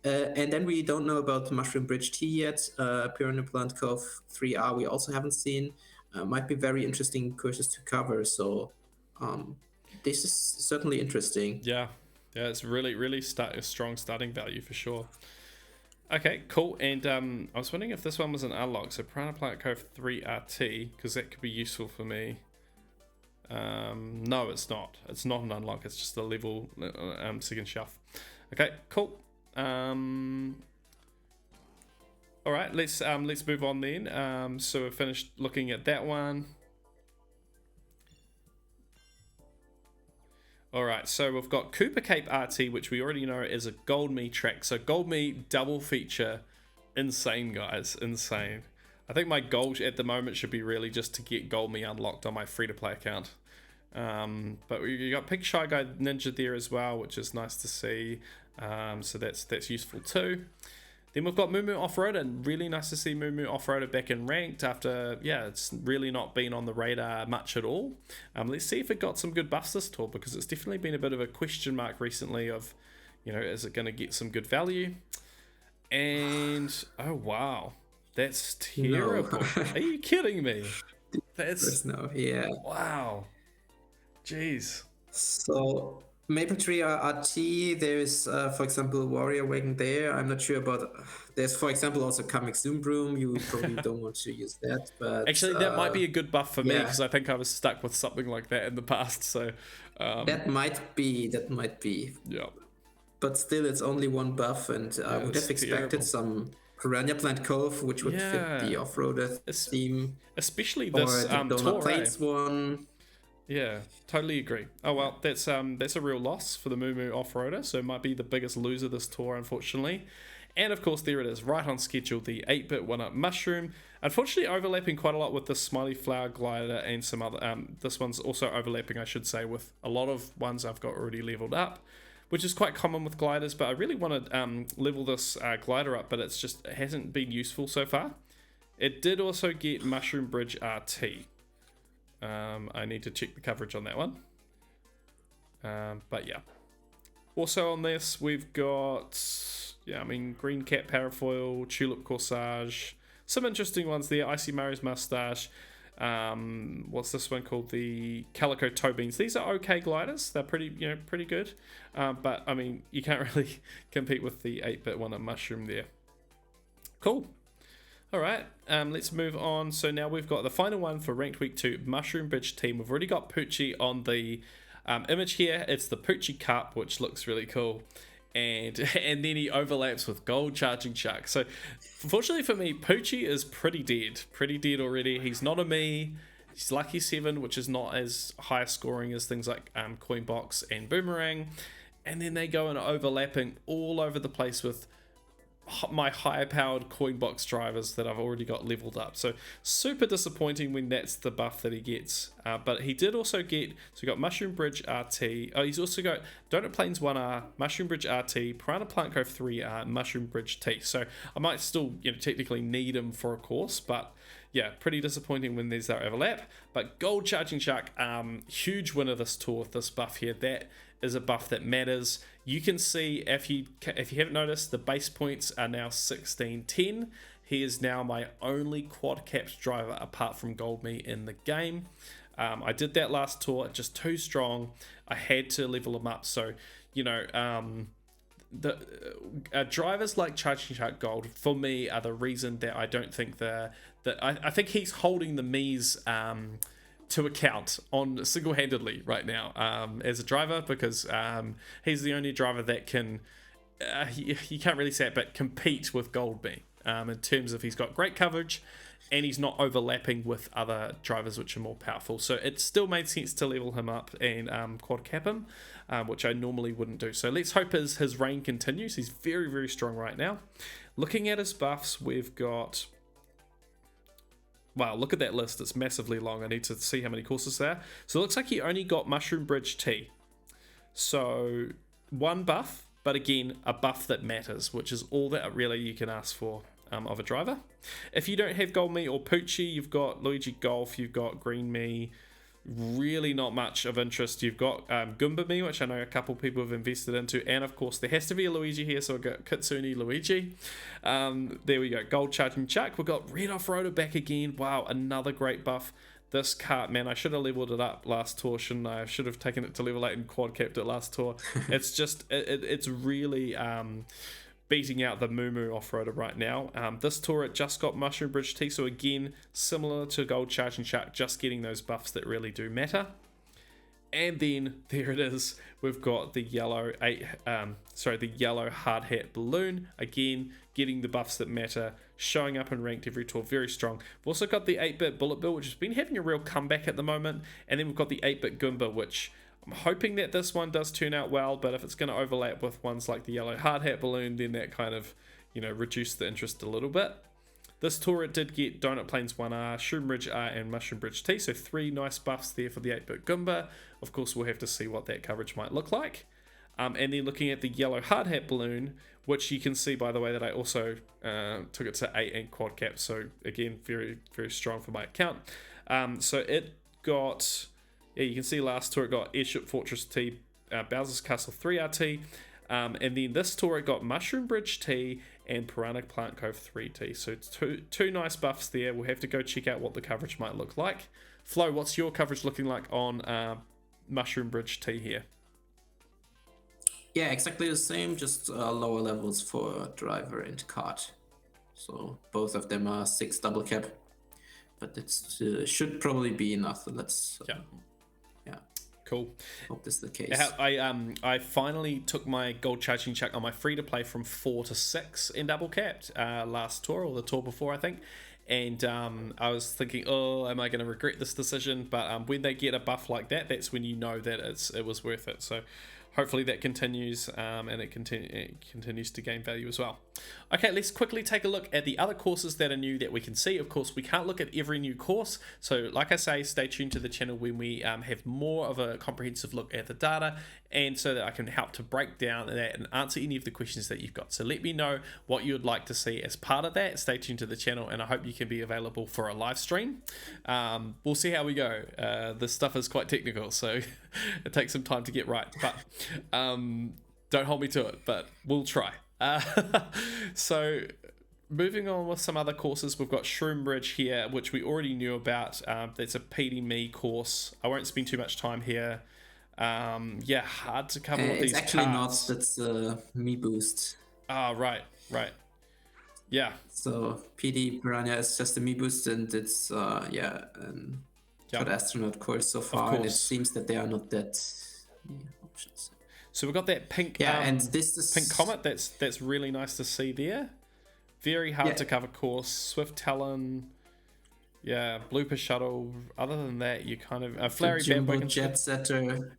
And then we don't know about the Mushroom Bridge T yet. Piranha Plant Cove 3R we also haven't seen. Might be very interesting courses to cover. So this is certainly interesting. Yeah. Yeah, it's really a strong starting value for sure. Okay, cool. And I was wondering if this one was an unlock. So Piranha Plant Cove 3 RT, because that could be useful for me. No, it's not. It's not an unlock. It's just a level second shelf. Okay, cool. All right, let's move on then. So we've finished looking at that one. All right, so we've got Cooper Cape RT, which we already know is a Gold Mii track. So Gold Mii double feature, insane guys, insane. I think my goal at the moment should be really just to get Gold Mii unlocked on my free-to-play account. But we got Pig Shy Guy Ninja there as well, which is nice to see. So that's useful too. Then we've got Moo Off-Roader, and really nice to see Moo Off-Roader back in ranked after, it's really not been on the radar much at all. Let's see if it got some good buffs this tour, because it's definitely been a bit of a question mark recently of, is it going to get some good value? And, oh wow, that's terrible. No. Are you kidding me? That's, no, yeah. Wow. Jeez. So Maple Tree RT, there's for example Warrior Wagon there. I'm not sure about. There's for example also Comic Zoom Broom. You probably don't want to use that, but actually that might be a good buff for me, because I think I was stuck with something like that in the past. So that might be. Yeah. But still, it's only one buff, and I would have expected some Piranha Plant Cove, which would fit the off-roader theme, especially this Donut Plates one. Yeah, totally agree. Oh well, that's a real loss for the Moo Off-Roader, so it might be the biggest loser this tour, unfortunately. And of course, there it is, right on schedule, the 8-bit 1-up Mushroom. Unfortunately, overlapping quite a lot with the Smiley Flower Glider and some other. This one's also overlapping, I should say, with a lot of ones I've got already leveled up, which is quite common with gliders. But I really want to level this glider up, but it hasn't been useful so far. It did also get Mushroom Bridge RT. I need to check the coverage on that one. But yeah. Also on this, we've got, Green Cat Parafoil, Tulip Corsage, some interesting ones there. Icy Mario's Mustache. What's this one called? The Calico Toe Beans. These are okay gliders. They're pretty good. But I mean, you can't really compete with the 8-bit 1-up Mushroom there. Cool. All right, let's move on. So now we've got the final one for Ranked Week 2, Mushroom Bridge Team. We've already got Poochie on the image here. It's the Poochie Cup, which looks really cool. And then he overlaps with Gold Charging Shark. So unfortunately for me, Poochie is pretty dead already. He's not a Mii. He's Lucky 7, which is not as high scoring as things like Coin Box and Boomerang. And then they go and overlapping all over the place with my higher powered coin box drivers that I've already got leveled up. So super disappointing when that's the buff that he gets. But he did also get, so he got Mushroom Bridge RT. Oh, he's also got Donut Plains 1R, Mushroom Bridge RT, Piranha Plant Cove 3R, Mushroom Bridge T. So I might still, technically need him for a course, but yeah, pretty disappointing when there's that overlap. But Gold Charging Shark, huge winner this tour with this buff here. That is a buff that matters. You can see, if you haven't noticed, the base points are now 1610. He is now my only quad caps driver apart from Gold Mii in the game. I did that last tour, just too strong. I had to level him up. So, the drivers like Charging Shark Gold for me are the reason that I don't think I think he's holding the Mii's to account on single-handedly right now as a driver, because he's the only driver that can you can't really say it, but compete with Gold Mii in terms of he's got great coverage and he's not overlapping with other drivers which are more powerful. So it still made sense to level him up and quad cap him, which I normally wouldn't do. So let's hope his reign continues. He's very, very strong right now. Looking at his buffs, we've got, wow, look at that list. It's massively long. I need to see how many courses there are. So it looks like he only got Mushroom Bridge T. So one buff, but again, a buff that matters, which is all that really you can ask for of a driver. If you don't have Gold Mii or Poochie, you've got Luigi Golf, you've got Green Mii. Really not much of interest. You've got Goomba Mii, which I know a couple people have invested into, and of course there has to be a Luigi here, so I've got Kitsune Luigi. There we go, Gold Charging Chuck. We've got Red Off-Roader back again. Wow, another great buff. This cart, man, I should have leveled it up last tour, shouldn't I? I should have taken it to level 8 and quad capped it last tour. It's just, it's really beating out the Moo off-roader right now. This tour, it just got Mushroom Bridge Tea, so again, similar to Gold Charging Shark, just getting those buffs that really do matter. And then there it is. We've got the yellow the yellow hard hat balloon. Again, getting the buffs that matter, showing up in ranked every tour, very strong. We've also got the 8-bit bullet bill, which has been having a real comeback at the moment. And then we've got the 8-bit Goomba, which I'm hoping that this one does turn out well, but if it's going to overlap with ones like the yellow hard hat balloon, then that kind of, reduced the interest a little bit. This tour, it did get Donut Plains 1R, Shroom Ridge R, and Mushroom Bridge T, so 3 nice buffs there for the 8-bit Goomba. Of course, we'll have to see what that coverage might look like. And then looking at the yellow hard hat balloon, which you can see, by the way, that I also took it to 8 and quad cap, so again, very, very strong for my account. So it got, you can see last tour it got Airship Fortress T, Bowser's Castle 3RT, and then this tour it got Mushroom Bridge T and Piranha Plant Cove 3T. So two nice buffs there. We'll have to go check out what the coverage might look like. Flo, what's your coverage looking like on Mushroom Bridge T here? Yeah, exactly the same, just lower levels for driver and cart. So both of them are 6 double cap, but it should probably be enough. Let's yeah. Cool. Hope this is the case. I finally took my gold charging check on my free to play from 4 to 6 in double capped last tour, or the tour before, I think. And I was thinking, oh, am I going to regret this decision? But when they get a buff like that, that's when you know that it was worth it. So hopefully that continues, and it continues to gain value as well. Okay, let's quickly take a look at the other courses that are new that we can see. Of course, we can't look at every new course, so like I say, stay tuned to the channel when we have more of a comprehensive look at the data, and so that I can help to break down that and answer any of the questions that you've got. So let me know what you would like to see as part of that. Stay tuned to the channel, and I hope you can be available for a live stream. We'll see how we go. This stuff is quite technical, so it takes some time to get right, but don't hold me to it, but we'll try. So moving on with some other courses, we've got Shroom Bridge here, which we already knew about. That's a PD Mii course. I won't spend too much time here. Yeah, hard to cover with these cards. It's actually not, that's Mii Boost. Ah, right. Yeah. So PD Piranha is just a Mii Boost, and it's for the astronaut course so far, and it seems that there are not that many options. So we've got that pink, and this is pink comet. That's really nice to see there. Very hard to cover course. Swift Talon, Blooper Shuttle. Other than that, you kind of Flary Bandwagon Jet Setter.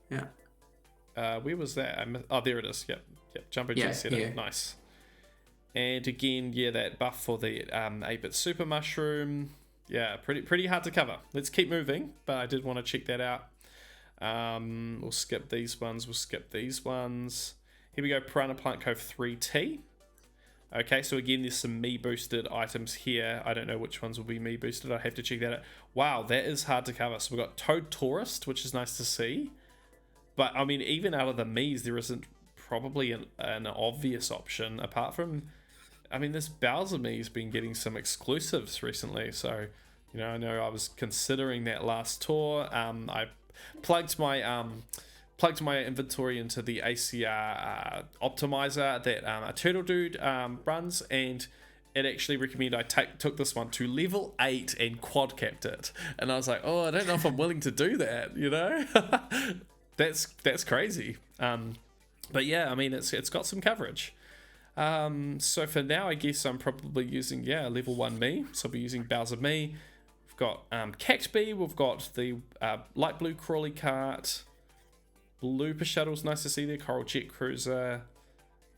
Where was that? Oh, there it is. Yep. Jumbo Jet Setter. Nice. And again, that buff for the 8-bit Super Mushroom. Yeah, pretty hard to cover. Let's keep moving, but I did want to check that out. We'll skip these ones. Here we go, Piranha Plant Cove 3T. Okay, so again, there's some Mii boosted items here. I don't know which ones will be Mii boosted. I have to check that out. Wow, that is hard to cover. So we've got Toad Tourist, which is nice to see. But I mean, even out of the Miis, there isn't probably an obvious option apart from, I mean, this Bowser Mii's been getting some exclusives recently. So, I know I was considering that last tour. I plugged my inventory into the ACR optimizer that a Turtle Dude runs, and it actually recommended I took this one to level 8 and quad capped it. And I was like, oh, I don't know if I'm willing to do that, That's crazy. But yeah, I mean, it's got some coverage. So for now, I guess I'm probably using, level 1 Mii. So I'll be using Bowser Mii. We've got Cactbee, we've got the light blue crawly cart, Blooper Shuttle's nice to see there, Coral Jet Cruiser, a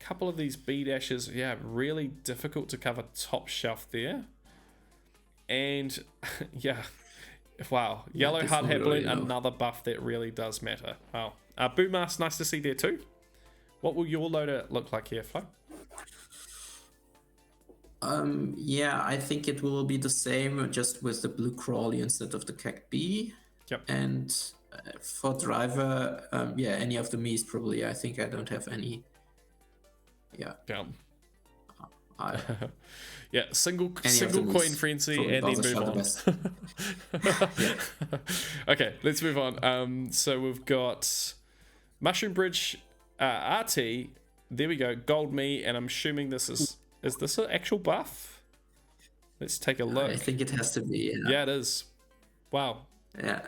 couple of these B-dashes, really difficult to cover top shelf there. And wow, yellow hard hat balloon, another buff that really does matter. Wow. Boo Mask, nice to see there too. What will your loader look like here, Flo? I think it will be the same, just with the blue crawly instead of the Cactbee. Yep. And for driver, any of the Mii's probably. I think I don't have any. Yeah, single Any of them coin is frenzy probably and then Bowser move shot the on. best. Yeah. Okay, let's move on. So we've got Mushroom Bridge RT. There we go, Gold Mii, and I'm assuming this is this an actual buff? Let's take a look. I think it has to be. Yeah, it is. Wow. Yeah.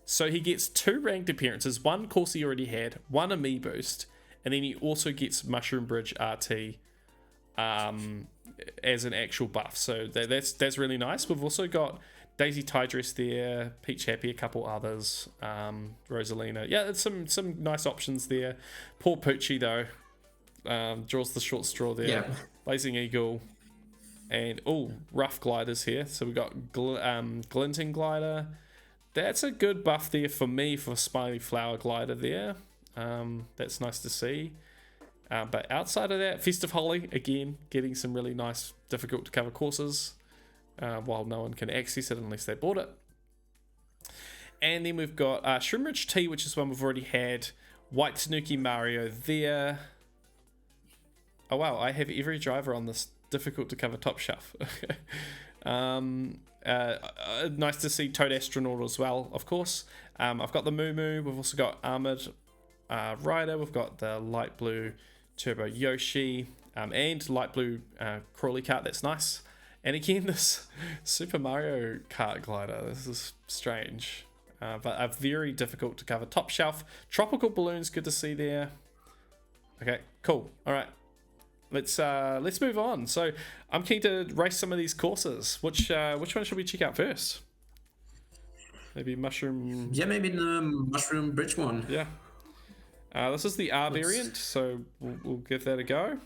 So he gets 2 ranked appearances, 1 course he already had, 1 a Mii boost, and then he also gets Mushroom Bridge RT as an actual buff. So that's really nice. We've also got Daisy Tidress there, Peach Happy, a couple others, Rosalina. Yeah, there's some nice options there. Poor Poochie though, draws the short straw there. Yeah. Blazing Eagle, and rough gliders here. So we've got Glinting Glider. That's a good buff there for me for Smiley Flower Glider there. That's nice to see. But outside of that, Festive Holly, again, getting some really nice, difficult to cover courses, while no one can access it unless they bought it. And then we've got Shroom Ridge T, which is one we've already had. White Tanuki Mario there. Oh wow, I have every driver on this difficult to cover top shelf. Nice to see Toad Astronaut as well, of course. I've got the Moo Moo. We've also got Armored Rider. We've got the Light Blue Turbo Yoshi, and Light Blue Crawly Kart. That's nice. And again, this Super Mario Kart glider. This is strange, but a very difficult to cover top shelf. Tropical Balloons, good to see there. Okay, cool. All right. Let's move on. So I'm keen to race some of these courses. Which one should we check out first? Maybe Mushroom. Yeah, maybe the Mushroom Bridge one. Yeah. This is the R variant, so we'll give that a go.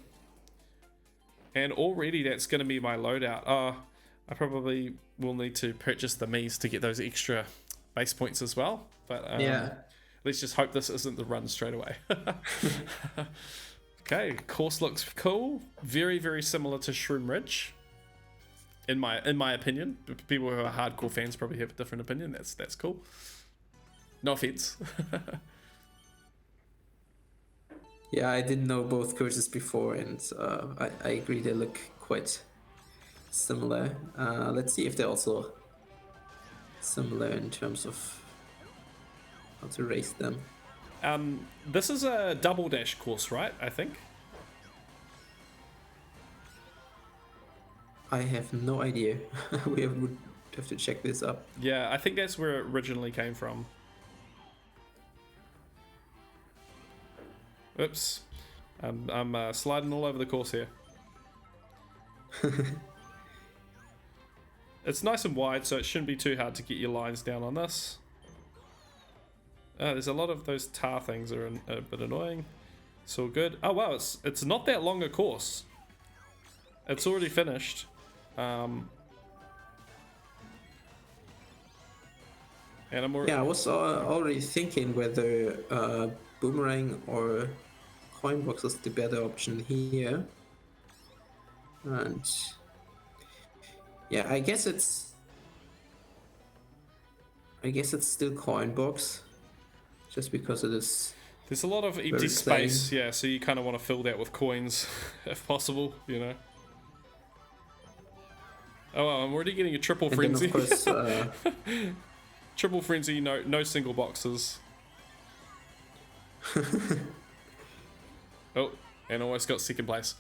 And already that's going to be my loadout. I probably will need to purchase the Miis to get those extra base points as well. But Yeah. let's just hope this isn't the run straight away. Okay, course looks cool. Very, very similar to Shroom Ridge, in my opinion. People who are hardcore fans probably have a different opinion. That's cool. No offense. Yeah, I didn't know both courses before, and I agree they look quite similar. Let's see if they're also similar in terms of how to race them. This is a double dash course, right? I think. I have no idea. We would have to check this up. Yeah, I think that's where it originally came from. Oops. I'm sliding all over the course here. It's nice and wide, so it shouldn't be too hard to get your lines down on this. There's a lot of those tar things that are a bit annoying. It's all good. Oh wow, it's not that long a course. It's already finished. And I'm already... Yeah, I was already thinking whether boomerang or coin box is the better option here. And yeah, I guess it's still coin box, just because it is. There's a lot of empty space, yeah, so you kind of want to fill that with coins, if possible, you know. Oh, well, I'm already getting a triple frenzy. And then of course, triple frenzy, no single boxes. Oh, and almost got second place.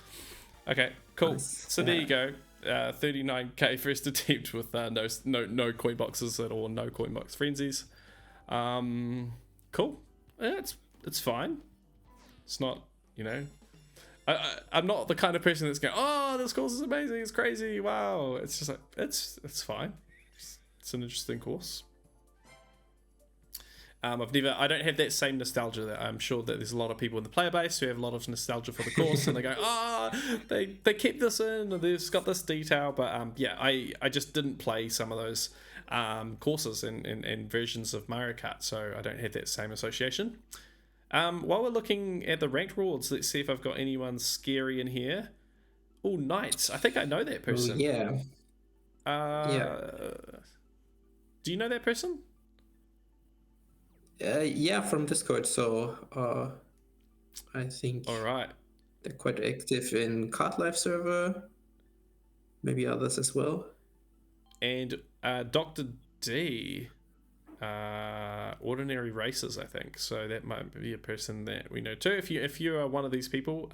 Okay, cool. Nice. So there you go. 39k first attempt with no coin boxes at all, no coin box frenzies. Cool. Yeah, it's fine. It's not, you know, I'm not the kind of person that's going, oh, this course is amazing, it's crazy, wow. It's just like, it's fine. It's an interesting course. I don't have that same nostalgia. That I'm sure that there's a lot of people in the player base who have a lot of nostalgia for the course, and they go, they kept this in, or they've got this detail. But yeah, I just didn't play some of those courses and versions of Mario Kart, so I don't have that same association. While we're looking at the ranked rewards, let's see if I've got anyone scary in here. Oh, Knights. I think I know that person. Yeah. Yeah. Do you know that person? Yeah, from Discord. So I think all right, they're quite active in Kart Life server. maybe others as well. And Dr. D, Ordinary Races, I think. So that might be a person that we know too. If you are one of these people,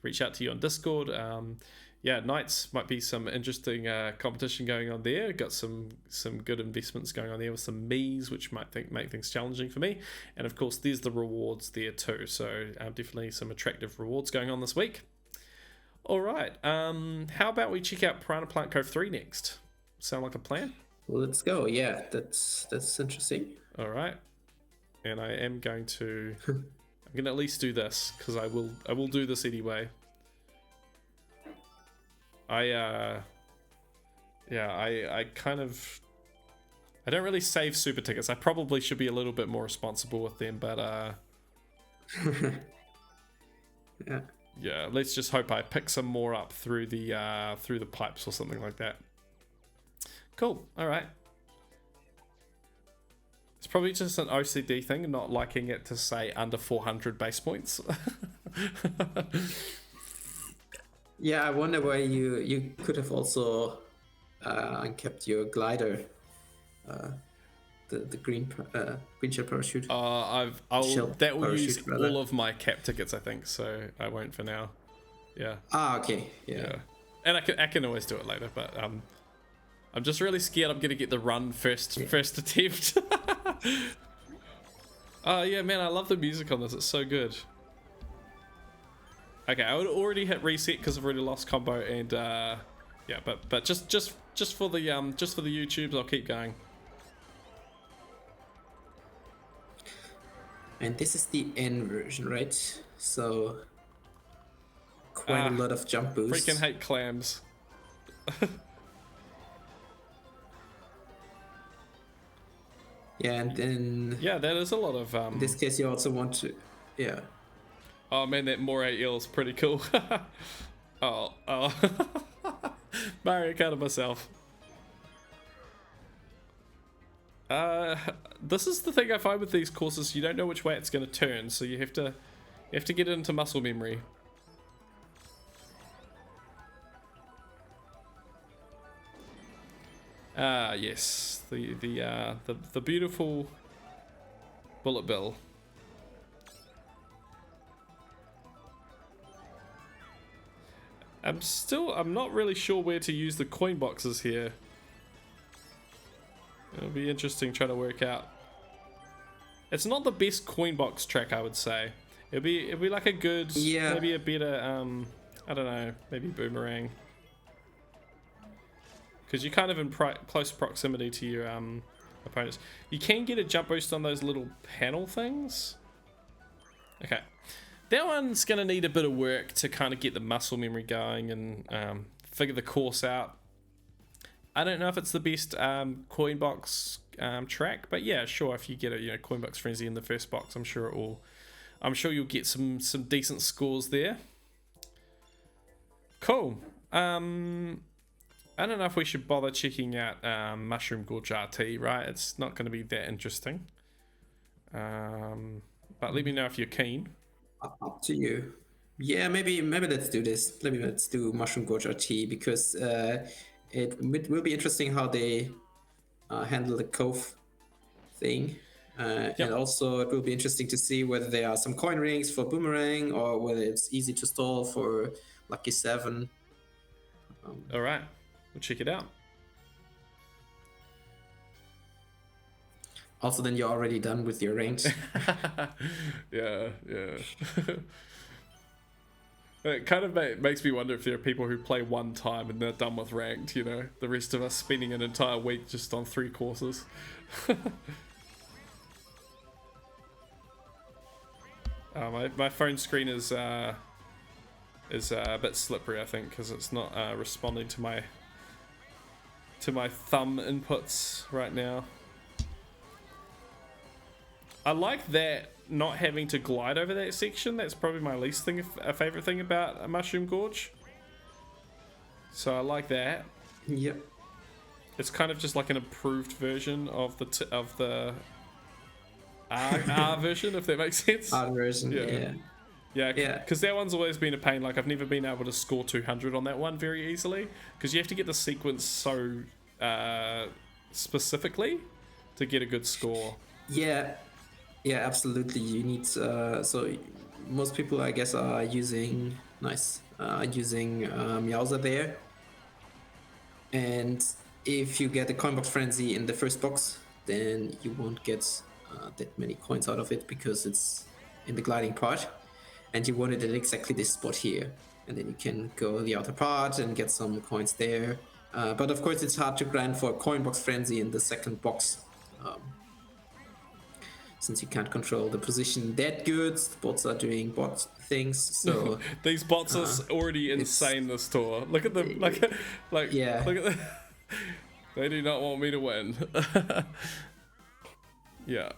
reach out to you on Discord. Yeah, Knights might be some interesting competition going on there. Got some good investments going on there with some Mii's, which might make things challenging for me. And of course, there's the rewards there too. So definitely some attractive rewards going on this week. All right. How about we check out Piranha Plant Cove 3 next? Sound like a plan? Well, let's go. Yeah, that's interesting. All right. And I am going to I'm going to at least do this because I will do this anyway. I kind of I don't really save super tickets. I probably should be a little bit more responsible with them, but yeah, let's just hope I pick some more up through the pipes or something like that. Cool. All right. It's probably just an OCD thing, not liking it to say under 400 base points. Yeah, I wonder why you could have also uncapped your glider, the green shell parachute. That will parachute, use rather. all of my cap tickets, I think. So I won't for now. Yeah. Okay. Yeah. And I can always do it later, but I'm just really scared I'm gonna get the run first attempt. Oh yeah, man, I love the music on this. It's so good. Okay, I would already hit reset because I've already lost combo, and yeah, but just for the YouTubes, I'll keep going. And this is the N version, right? So quite a lot of jump boosts. Freaking hate clams. Yeah, and then yeah, that is a lot of in this case you also want to, yeah. Oh man, that moray eel is pretty cool. oh Mario Kart myself. This is the thing I find with these courses, you don't know which way it's going to turn, so you have to get it into muscle memory. Yes, the beautiful bullet bill. I'm not really sure where to use the coin boxes here. It'll be interesting trying to work out. It's not the best coin box track, I would say. It'll be like a good, maybe a better, I don't know, maybe boomerang. Because you're kind of in close proximity to your opponents. You can get a jump boost on those little panel things. Okay. That one's going to need a bit of work to kind of get the muscle memory going and figure the course out. I don't know if it's the best coin box track, but yeah, sure. If you get a coin box frenzy in the first box, I'm sure you'll get some decent scores there. Cool. I don't know if we should bother checking out Mushroom Gorge RT, right? It's not going to be that interesting. But let me know if you're keen. Up to you. Yeah, maybe let's do this. Maybe let's do Mushroom Gorge RT because it will be interesting how they handle the Cove thing. And also it will be interesting to see whether there are some coin rings for Boomerang or whether it's easy to stall for Lucky 7. All right. We'll check it out. Also, then you're already done with your ranks. yeah. It kind of makes me wonder if there are people who play one time and they're done with ranked, the rest of us spending an entire week just on 3 courses. My phone screen is a bit slippery, I think, because it's not responding to my thumb inputs right now. I like that not having to glide over that section. That's probably my least favorite thing about a Mushroom Gorge. So I like that. Yep. It's kind of just like an improved version of the R version, if that makes sense. R version, yeah. Yeah, Yeah. because that one's always been a pain. Like, I've never been able to score 200 on that one very easily, because you have to get the sequence so specifically to get a good score. Yeah, yeah, absolutely. You need so most people, I guess, are using Meowser there, and if you get a coin box frenzy in the first box, then you won't get that many coins out of it because it's in the gliding part, and you want it at exactly this spot here, and then you can go the outer part and get some coins there. But of course, it's hard to grind for a coin box frenzy in the second box. Since you can't control the position that good, the bots are doing bot things. So these bots are already insane this tour. Look at them, like yeah. Look at them. They do not want me to win. Yeah.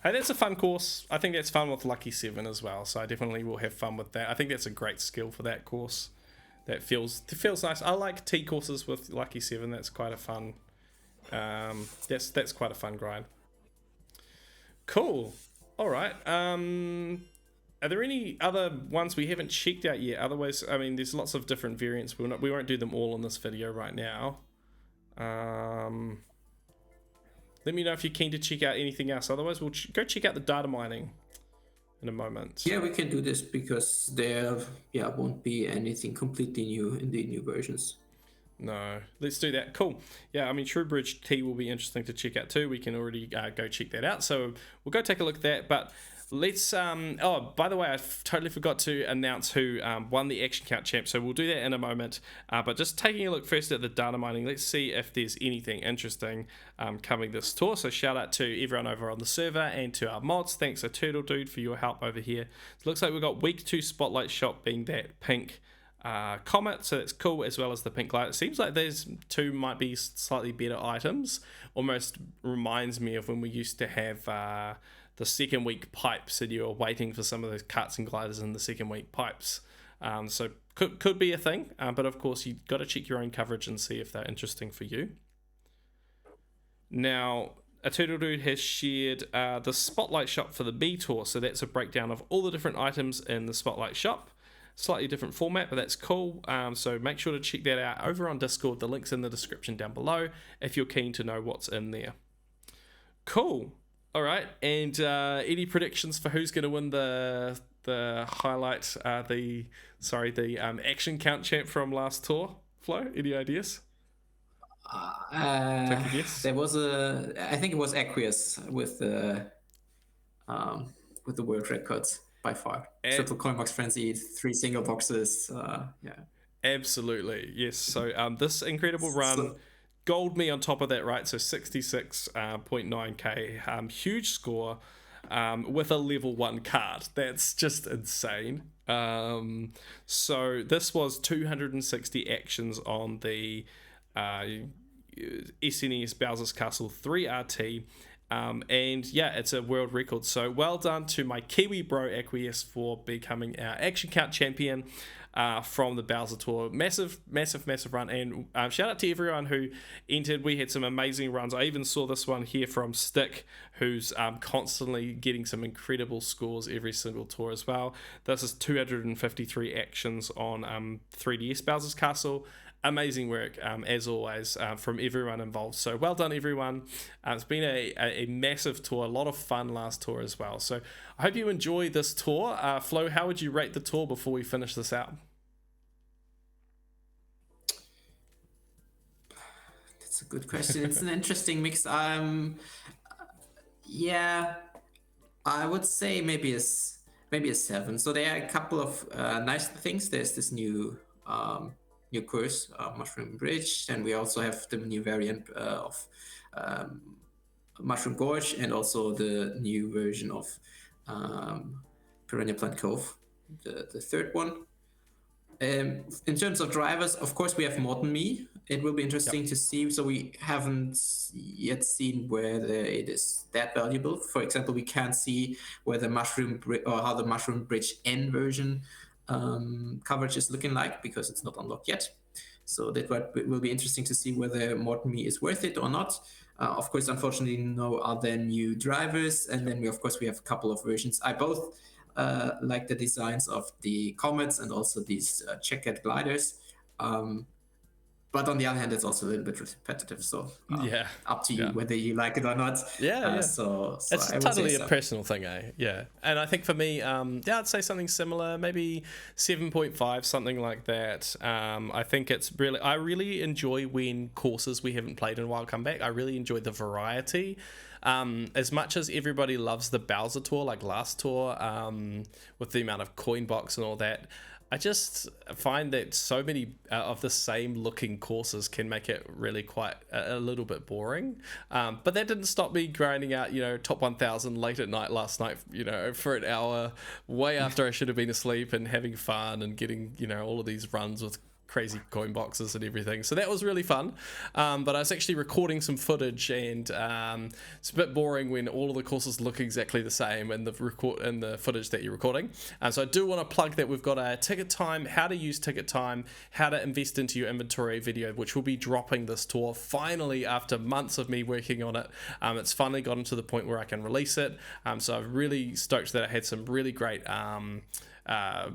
Hey, that's a fun course. I think that's fun with Lucky 7 as well. So I definitely will have fun with that. I think that's a great skill for that course. That feels nice. I like T courses with Lucky 7. That's quite a fun. That's quite a fun grind. Cool. All right. Are there any other ones we haven't checked out yet? Otherwise, I mean, there's lots of different variants. We won't do them all in this video right now. Let me know if you're keen to check out anything else. Otherwise, we'll go check out the data mining in a moment. Yeah, we can do this because there, won't be anything completely new in the new versions. No, let's do that. Cool. Yeah, I mean, Bridge T will be interesting to check out too. We can already go check that out. So we'll go take a look at that. But let's, oh, by the way, I totally forgot to announce who won the Action Count Champ. So we'll do that in a moment. But just taking a look first at the data mining, let's see if there's anything interesting coming this tour. So shout out to everyone over on the server and to our mods. Thanks to Turtle Dude for your help over here. It looks like we've got week 2 spotlight shop being that pink comet, so that's cool, as well as the pink light. It seems like those two might be slightly better items. Almost reminds me of when we used to have the second week pipes, and you were waiting for some of those cuts and gliders in the second week pipes. So could be a thing, but of course you've got to check your own coverage and see if they're interesting for you. Now, a Turtle Dude has shared the Spotlight shop for the Mii Tour, so that's a breakdown of all the different items in the Spotlight shop. Slightly different format, but that's cool. So make sure to check that out over on Discord. The link's in the description down below if you're keen to know what's in there. Cool. All right. And any predictions for who's going to win the highlight, the Action Count Champ from last tour? Flo, any ideas? Take a guess. There was I think it was Aqueous with the world records. By far, triple coin box frenzy, 3 single boxes. Yeah, absolutely, yes. So this incredible run, gold me on top of that, right? So 66.9k, huge score, with a level 1 card. That's just insane. So this was 260 actions on the SNES Bowser's Castle 3RT. And yeah, it's a world record. So well done to my Kiwi bro Aqueous for becoming our Action Count champion from the Bowser Tour. Massive run. And shout out to everyone who entered. We had some amazing runs. I even saw this one here from Stick, who's constantly getting some incredible scores every single tour as well. This is 253 actions on 3DS Bowser's Castle. Amazing work, as always, from everyone involved. So well done, everyone. It's been a massive tour, a lot of fun last tour as well. So I hope you enjoy this tour. Flo, how would you rate the tour before we finish this out? That's a good question. It's an interesting mix. Yeah, I would say maybe a 7. So there are a couple of nice things. There's this new course, Mushroom Bridge, and we also have the new variant of Mushroom Gorge, and also the new version of Piranha Plant Cove, the third one. In terms of drivers, of course, we have Modern Mii. It will be interesting to see. So we haven't yet seen whether it is that valuable. For example, we can't see whether how the Mushroom Bridge N version coverage is looking like, because it's not unlocked yet. So that will be interesting to see whether Modern Mii is worth it or not. Of course, unfortunately, no other new drivers. And then we have a couple of versions. I both like the designs of the comets and also these checkered gliders. But on the other hand, it's also a little bit repetitive. So Yeah. up to you Yeah. whether you like it or not. Yeah. So It's I would say totally a so. personal thing, eh? Yeah. And I think for me, yeah, I'd say something similar, maybe 7.5, something like that. I think I really enjoy when courses we haven't played in a while come back. I really enjoy the variety. As much as everybody loves the Bowser tour, like last tour, with the amount of coin box and all that, I just find that so many of the same looking courses can make it really quite a little bit boring. But that didn't stop me grinding out, top 1000 late at night last night, for an hour, way after I should have been asleep, and having fun and getting, all of these runs with crazy coin boxes and everything. So that was really fun. But I was actually recording some footage, and it's a bit boring when all of the courses look exactly the same in the footage that you're recording. So I do want to plug that we've got a ticket time, how to use ticket time, how to invest into your inventory video, which will be dropping this tour finally after months of me working on it. It's finally gotten to the point where I can release it. So I'm really stoked that I had some really great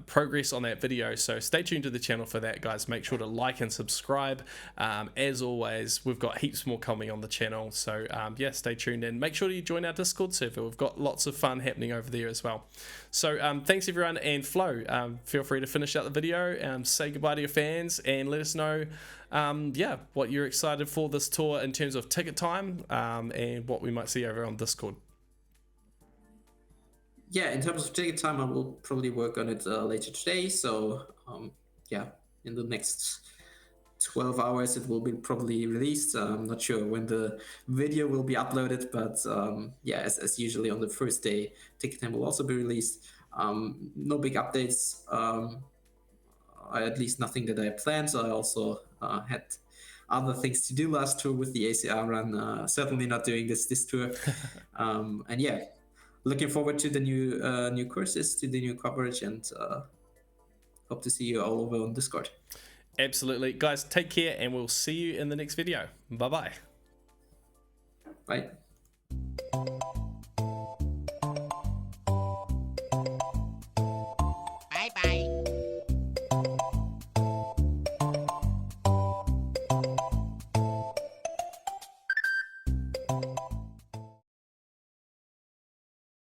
progress on that video, so stay tuned to the channel for that, guys. Make sure to like and subscribe. As always, we've got heaps more coming on the channel, so yeah, stay tuned, and make sure you join our Discord server. We've got lots of fun happening over there as well. So thanks everyone, and Flo, feel free to finish out the video, say goodbye to your fans, and let us know yeah, what you're excited for this tour in terms of ticket time, and what we might see over on Discord. Yeah, in terms of ticket time, I will probably work on it later today. So yeah, in the next 12 hours, it will be probably released. I'm not sure when the video will be uploaded, but yeah, as usually on the first day, ticket time will also be released. No big updates, at least nothing that I planned. So I also had other things to do last tour with the ACR run. Certainly not doing this tour. And yeah, looking forward to the new courses, to the new coverage, and hope to see you all over on Discord. Absolutely, guys, take care, and we'll see you in the next video. Bye. Bye.